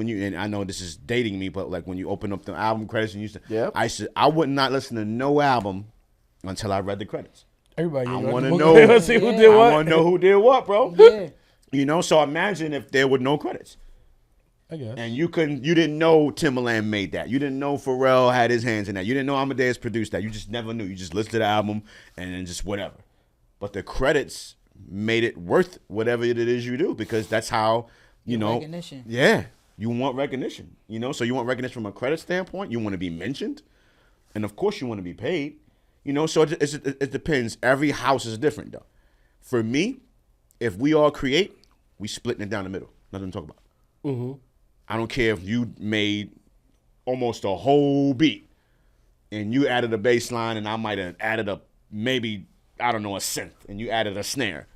you, and I know this is dating me, but like when you open up the album credits and you say, I would not listen to no album until I read the credits. Everybody, I want to know. Let's see who did what. I want to know who did what, bro. Yeah. You know, so imagine if there were no credits. I guess. And you didn't know Timbaland made that. You didn't know Pharrell had his hands in that. You didn't know Amadeus produced that. You just never knew. You just listened to the album and then just whatever. But the credits made it worth whatever it is you do, because that's how, you know. Recognition. Yeah. You want recognition. You know, so you want recognition from a credit standpoint. You want to be mentioned. And of course you want to be paid. You know, so it depends. Every house is different, though. For me, if we all create, we splitting it down the middle. Nothing to talk about. Mm-hmm. I don't care if you made almost a whole beat and you added a bass line and I might have added a maybe, I don't know, a synth, and you added a snare.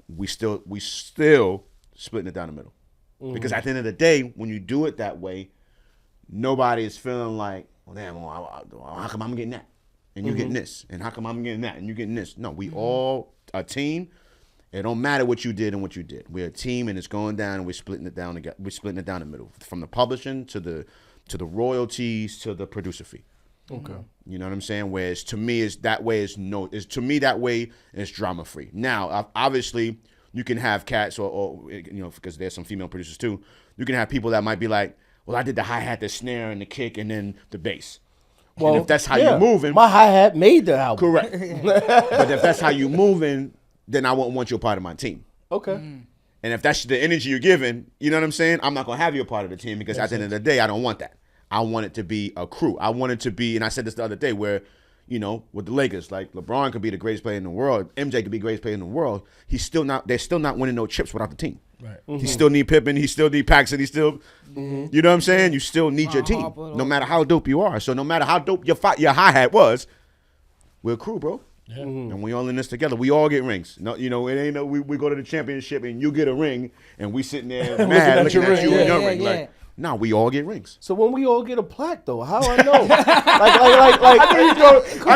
We still splitting it down the middle. Mm-hmm. Because at the end of the day, when you do it that way, nobody is feeling like, well, damn, how come I'm getting that? And you getting this, and how come I'm getting that, and you getting this? No, we all a team. It don't matter what you did and what you did. We're a team, and it's going down, and we're splitting it down. We're splitting it down the middle, from the publishing to the royalties to the producer fee. Okay, you know what I'm saying? Whereas to me, that way is drama free. Now, obviously, you can have cats, or you know, because there's some female producers too. You can have people that might be like, well, I did the hi-hat, the snare, and the kick, and then the bass. Well, and if that's how you're moving, my hi-hat made the album. Correct. But if that's how you're moving, then I wouldn't want you a part of my team. Okay. And if that's the energy you're giving, you know what I'm saying? I'm not going to have you a part of the team, because at the end of the day, I don't want that. I want it to be a crew. I want it to be, and I said this the other day, where, you know, with the Lakers, like LeBron could be the greatest player in the world, MJ could be the greatest player in the world. They're still not winning no chips without the team. Right. Mm-hmm. He still need Pippen. He still need Paxson. He still, you know what I'm saying? You still need your team, no matter how dope you are. So no matter how dope your hi-hat was, we're a crew, bro. Yeah. And we all in this together. We all get rings. No, you know, it ain't no we go to the championship and you get a ring and we sitting there mad looking at you and your ring. Like, nah, we all get rings. So when we all get a plaque, though, how I know? like I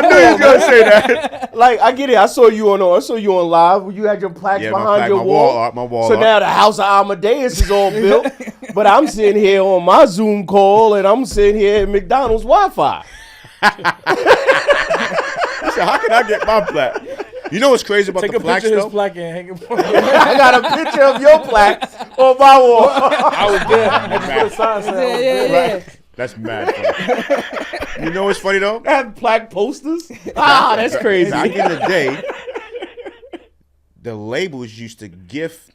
knew you was gonna say that. Like, I get it. I saw you on live. You had your plaques behind your wall. My wall. So now the house of Amadeus is all built. But I'm sitting here on my Zoom call and I'm sitting here at McDonald's Wi-Fi. So how can I get my plaque? You know what's crazy about the plaques, though? Take a picture of his plaque and hang it. I got a picture of your plaque on my wall. I was there. I just put a sign saying right. That's mad funny. You know what's funny, though? I have plaque posters. That's crazy. Back in the day, the labels used to gift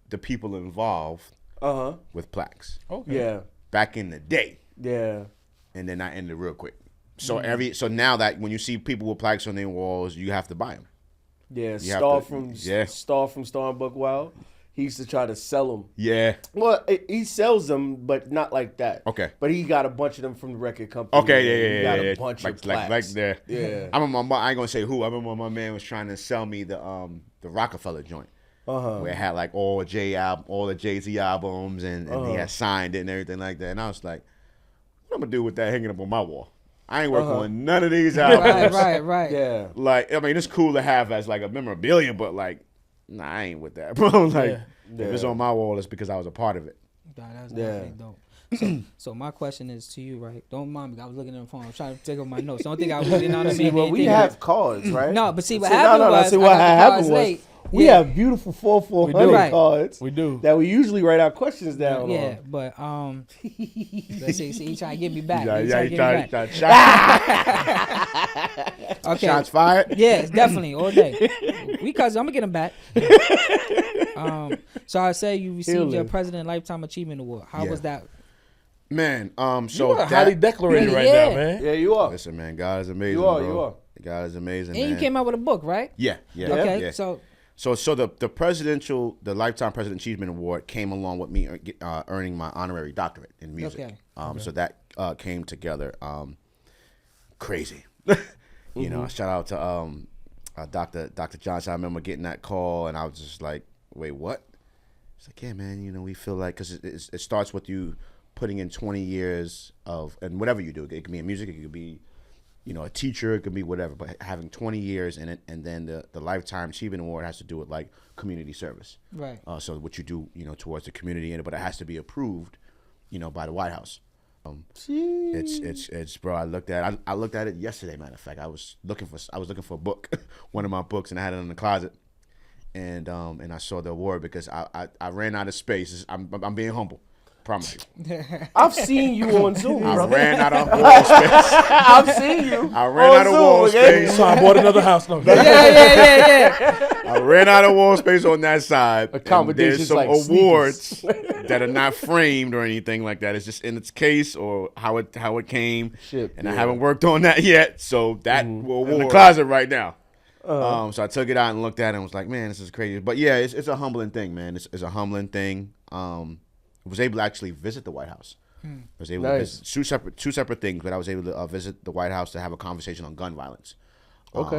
the people involved with plaques. Okay. Yeah. Back in the day. Yeah. And then that ended real quick. So so now that when you see people with plaques on their walls, you have to buy them. Yeah, Star from Star and Buck Wild. He used to try to sell them. Yeah. Well, he sells them, but not like that. Okay. But he got a bunch of them from the record company. Okay, He got a bunch of plaques. Yeah. I remember I ain't gonna say who. I remember my man was trying to sell me the Rockefeller joint. where it had like all the Jay-Z albums, and he had signed it and everything like that. And I was like, what I'm gonna do with that hanging up on my wall? I ain't working on none of these albums. Right. Yeah. Like, I mean, it's cool to have as like a memorabilia, but like, nah, I ain't with that, bro. Like, if it's on my wall, it's because I was a part of it. That's definitely dope. So my question is to you, right? Don't mind me. I was looking at the phone. I was trying to take up my notes. Don't think I was, you know what I mean? Well, we have cards, right? No, but see what happened was, what happened was we have beautiful 400 cards. We do. That we usually write our questions down on. But let's see, he trying to get me back. Okay. Shots fired? Yes, definitely, all day. Because I'm gonna get him back. So I say you received your President Lifetime Achievement Award. How was that? Man, so you are highly decorated right now, man. Yeah, you are. Listen, man, God is amazing. You are. God is amazing. And you came out with a book, right? Yeah. Okay, yeah. so the Lifetime President Achievement Award came along with me earning my honorary doctorate in music. Okay. So that came together. Crazy. You know, shout out to Dr. Johnson. I remember getting that call, and I was just like, wait, what? It's like, yeah, man, you know, we feel like, because it starts with you putting in 20 years of, and whatever you do, it could be in music, it could be, you know, a teacher, it could be whatever, but having 20 years in it, and then the Lifetime Achievement Award has to do with like community service. Right. So what you do, you know, towards the community in it, but it has to be approved, you know, by the White House. It's bro. I looked at it yesterday. Matter of fact, I was looking for a book, one of my books, and I had it in the closet, and I saw the award because I ran out of space. I'm being humble. Promise you. I've seen you on Zoom. I ran out of wall space. I've seen you. I ran out of wall space. So I bought another house. No. Yeah. I ran out of wall space on that side. Accommodations, there's some like awards that are not framed or anything like that. It's just in its case or how it came. I haven't worked on that yet. So that will in the closet right now. So I took it out and looked at it and was like, man, this is crazy. But yeah, it's a humbling thing, man. It's a humbling thing. I was able to actually visit the White House. I was able to visit two separate things, but I was able to visit the White House to have a conversation on gun violence.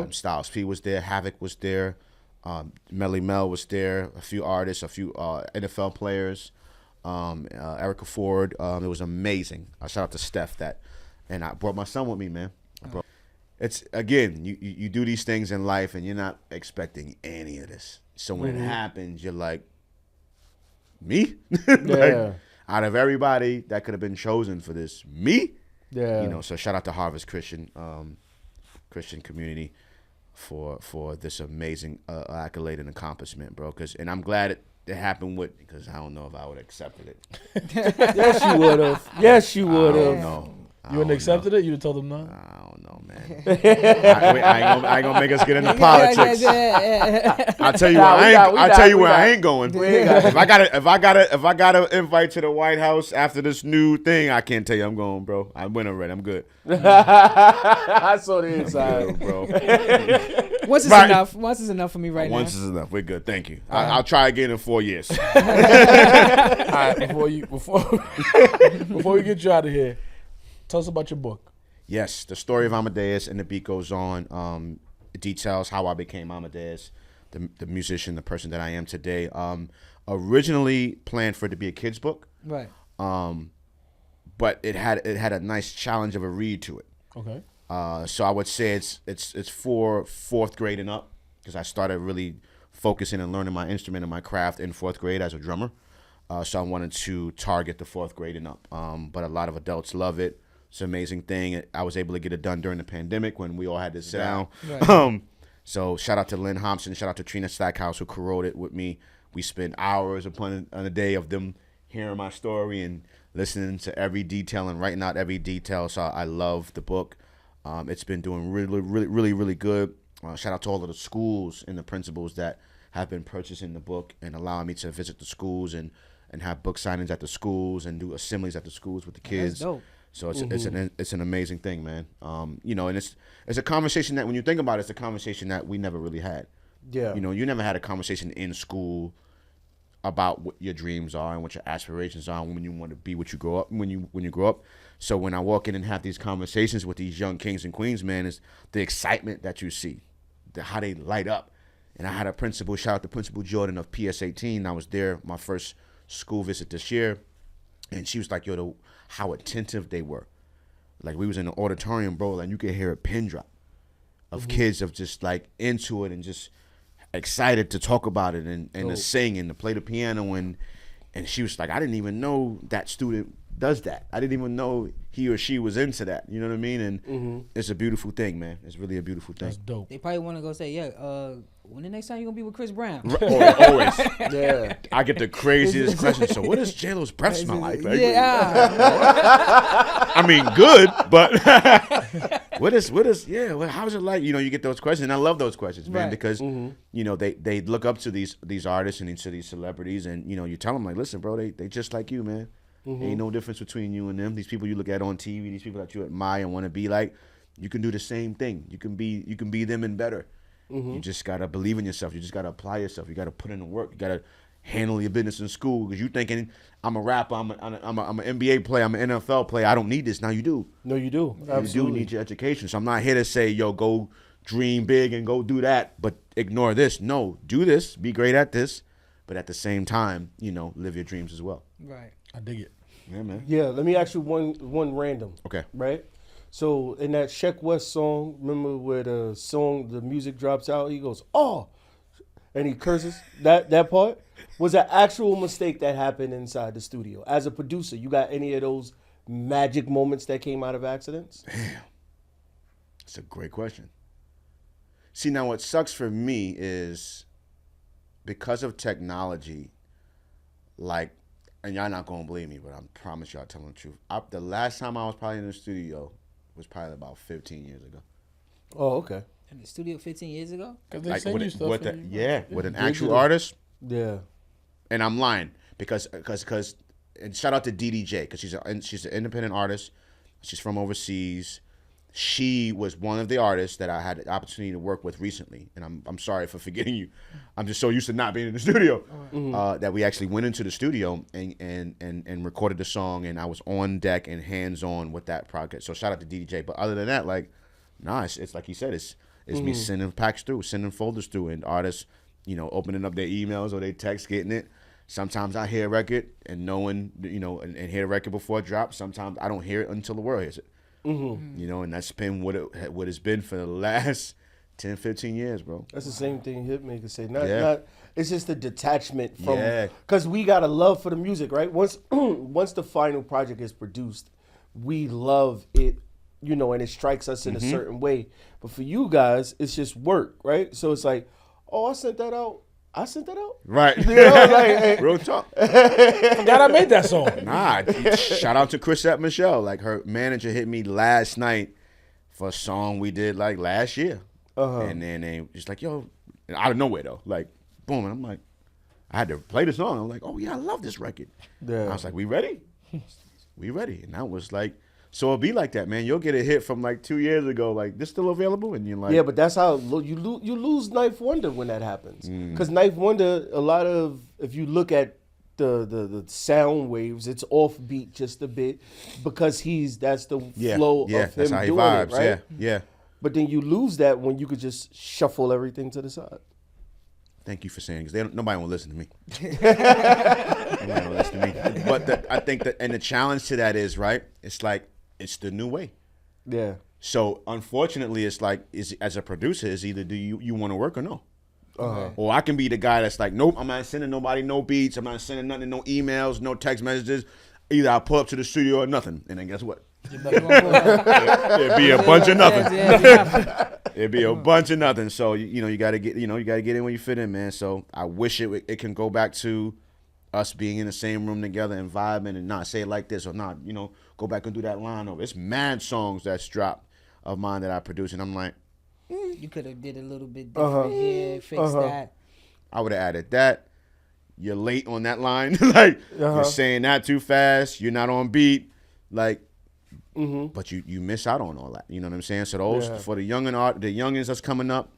Styles P was there, Havoc was there, Melly Mel was there, a few artists, a few NFL players, Erica Ford. It was amazing. Shout out to Steph and I brought my son with me, man. It's again, you do these things in life and you're not expecting any of this. So when it happens, you're like, me? Out of everybody that could have been chosen for this, me? Yeah. You know, so shout out to Harvest Christian community for this amazing accolade and accomplishment, bro. And I'm glad it happened because I don't know if I would have accepted it. Yes, you would have. Yes, you would have. I don't know. You wouldn't have accepted it? You would have told them no? I don't know, man. I ain't gonna make us get into politics. I'll tell you where I ain't going. If I got an invite to the White House after this new thing, I can't tell you I'm going, bro. I went already. I'm good. I saw the inside, bro. Once is enough. Once is enough for me right now. Once is enough. We're good. Thank you. I'll try again in 4 years. All right, before we get you out of here, tell us about your book. Yes, the story of Amadeus, and the beat goes on. It details how I became Amadeus, the musician, the person that I am today. Originally planned for it to be a kid's book, right? But it had a nice challenge of a read to it. Okay. So I would say it's for fourth grade and up, because I started really focusing and learning my instrument and my craft in fourth grade as a drummer. So I wanted to target the fourth grade and up. But a lot of adults love it. It's an amazing thing. I was able to get it done during the pandemic when we all had to sit down. Right. So shout out to Lynn Thompson, shout out to Trina Stackhouse who co-wrote it with me. We spent hours upon a day of them hearing my story and listening to every detail and writing out every detail. So I love the book. It's been doing really, really, really, really good. Shout out to all of the schools and the principals that have been purchasing the book and allowing me to visit the schools and have book signings at the schools and do assemblies at the schools with the kids. That's dope. So it's an amazing thing, man. You know, and it's a conversation that when you think about it, it's a conversation that we never really had. Yeah. You know, you never had a conversation in school about what your dreams are and what your aspirations are and when you want to be what you grow up when you grow up. So when I walk in and have these conversations with these young kings and queens, man, is the excitement that you see, how they light up. And I had a principal, shout out to Principal Jordan of PS18. I was there my first school visit this year. And she was like, yo, how attentive they were. Like, we was in the auditorium, bro, and you could hear a pin drop of kids of just, like, into it and just excited to talk about it and to sing and to play the piano. And she was like, I didn't even know that student does that. I didn't even know he or she was into that. You know what I mean? And it's a beautiful thing, man. It's really a beautiful thing. That's dope. They probably want to go say, when the next time you gonna be with Chris Brown? Always. Yeah. I get the craziest question. So what does J-Lo's breath smell like? I mean, good, but how's it like? You know, you get those questions. And I love those questions, man, because, you know, they look up to these artists and to these celebrities. And, you know, you tell them, like, listen, bro, they just like you, man. Ain't no difference between you and them. These people you look at on TV, these people that you admire and want to be like, you can do the same thing. You can be them and better. You just gotta believe in yourself. You just gotta apply yourself. You gotta put in the work. You gotta handle your business in school because you thinking I'm a rapper, I'm an NBA player, I'm an NFL player. I don't need this. Now you do. No, you do. Absolutely. You do need your education. So I'm not here to say, yo, go dream big and go do that, but ignore this. No, do this. Be great at this, but at the same time, you know, live your dreams as well. Right. I dig it. Yeah, man. Yeah, let me ask you one random. Okay. Right? So in that Sheck West song, remember where the music drops out, he goes, oh, and he curses? That part was an actual mistake that happened inside the studio. As a producer, you got any of those magic moments that came out of accidents? Damn. That's a great question. See, now what sucks for me is because of technology, like, and y'all not gonna believe me, but I promise y'all telling the truth. The last time I was probably in the studio was probably about 15 years ago. Oh, okay. In the studio 15 years ago? Because they Like send you stuff. with an actual artist. Yeah. And I'm lying because and shout out to DDJ because she's an independent artist. She's from overseas. She was one of the artists that I had the opportunity to work with recently, and I'm sorry for forgetting you. I'm just so used to not being in the studio that we actually went into the studio and recorded the song, and I was on deck and hands on with that project. So shout out to DDJ. But other than that, like, nah, it's like he said, it's me sending packs through, sending folders through, and artists, you know, opening up their emails or their text, getting it. Sometimes I hear a record and knowing, you know, and hear the record before it drops. Sometimes I don't hear it until the world hears it. You know, and that's been what it's been for the last 10, 15 years, bro. That's the same thing Hitmaker said. Not it's just the detachment from because we got a love for the music, right? Once the final project is produced, we love it, you know, and it strikes us in a certain way. But for you guys, it's just work, right? So it's like, oh, I sent that out. Right. You know, like, hey. Real talk. Forgot I made that song. Nah, shout out to Chrisette Michelle. Like, her manager hit me last night for a song we did like last year. And then they just like, yo, out of nowhere though, like, boom. And I'm like, I had to play the song. I'm like, oh yeah, I love this record. Yeah. I was like, we ready? We ready. And I was like, so it'll be like that, man. You'll get a hit from like 2 years ago, like, this still available? And you're like, yeah, but that's how you lose Knife Wonder when that happens. Because Knife Wonder, a lot of, if you look at the sound waves, it's offbeat just a bit because that's the flow of him that's how he doing vibes. it, right? Yeah. But then you lose that when you could just shuffle everything to the side. Thank you for saying it, because nobody will listen to me. Nobody will listen to me. But I think that, and the challenge to that is, right, it's like, it's the new way. Yeah. So unfortunately, it's like, as a producer, is either do you want to work or no? Or I can be the guy that's like, nope, I'm not sending nobody no beats, I'm not sending nothing, no emails, no text messages. Either I pull up to the studio or nothing, and then guess what? It'd be a bunch of nothing. It'd be a bunch of nothing. So you gotta get in where you fit in, man. So I wish it can go back to us being in the same room together and vibing and not say it like this or not, go back and do that line over. It's mad songs that's dropped of mine that I produce, and I'm like, you could have did a little bit different here, fix that. I would have added that. You're late on that line. Like, you're saying that too fast. You're not on beat. Like, but you miss out on all that. You know what I'm saying? So those for the youngins that's coming up,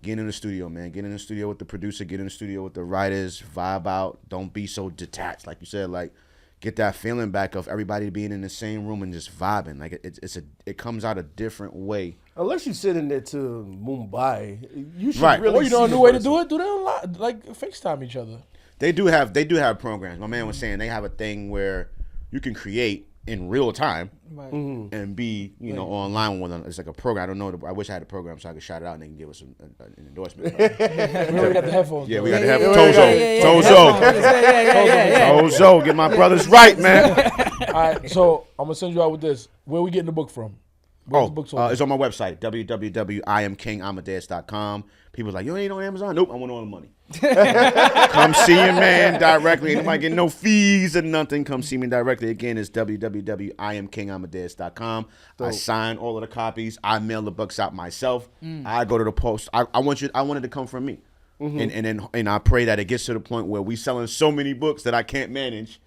get in the studio, man. Get in the studio with the producer. Get in the studio with the writers. Vibe out. Don't be so detached, like you said. Like, get that feeling back of everybody being in the same room and just vibing. Like it comes out a different way. Unless you sit in there to Mumbai, you should Right. really. Or you know see a new the way to person. do it? Do they online, like FaceTime each other? They do have programs. My man was saying they have a thing where you can create in real time and be online with one another. It's like a program. I don't know. I wish I had a program so I could shout it out and they can give us an endorsement. We already got the headphones. Yeah, though. we got to have Tozo. Get my brothers right, man. All right, so I'm gonna send you out with this. Where we getting the book from? Where's the book sold? It's on my website, www.IamKingAmadeus.com. People's like, you ain't on Amazon? Nope, I want all the money. Come see your man directly. Ain't nobody getting no fees or nothing. Come see me directly. Again, it's www.IamKingAmadeus.com. I sign all of the copies. I mail the books out myself. I go to the post. I wanted it to come from me. And I pray that it gets to the point where we selling so many books that I can't manage.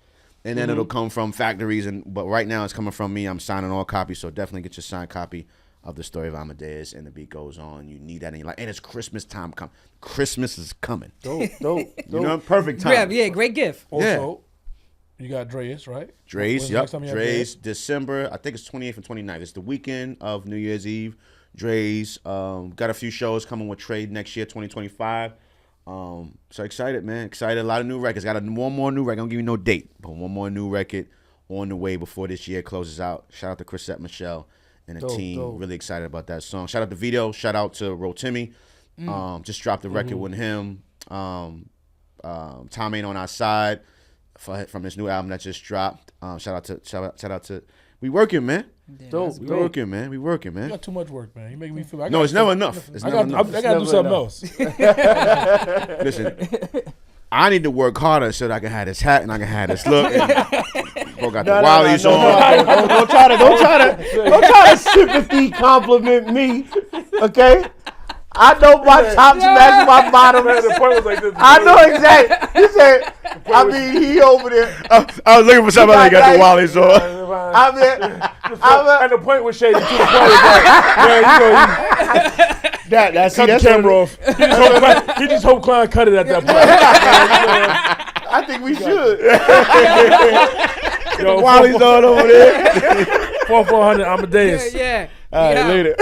And then it'll come from factories, but right now it's coming from me. I'm signing all copies, so definitely get your signed copy of The Story of Amadeus, and the beat goes on. You need that in your life. And it's Christmas time. Christmas is coming. Dope. You know, perfect time. Yeah, great gift. Also, you got Dre's, right? Dre's, When's the next time you have Dre's, December, I think it's 28th and 29th. It's the weekend of New Year's Eve. Dre's, got a few shows coming with Trey next year, 2025. So excited, man. Excited. A lot of new records. Got one more new record. I don't give you no date, but one more new record on the way before this year closes out. Shout out to Chrisette Michelle and the team. Dope. Really excited about that song. Shout out to Vito. Shout out to Rotimi. Just dropped the record with him. Tom Ain't On Our Side from his new album that just dropped. Shout out to we working, man. Dope. We working, man. You got too much work, man. You making me feel like No, it's never enough. It's never enough. I gotta do something else. Listen, I need to work harder so that I can have this hat and I can have this look. Bro got the Wallies on. Don't try to sympathy compliment me, okay? I know my tops match my bottoms. The point was like this. I know exactly. He said, he over there. I was looking for somebody that got the Wallies on. And the point was shady too. The point was like, man, That's cut the camera off. He just hope Klein cut it at that point. I think we should. Yo, Wallies on over there. 4400 Amadeus. Yeah. All right, later.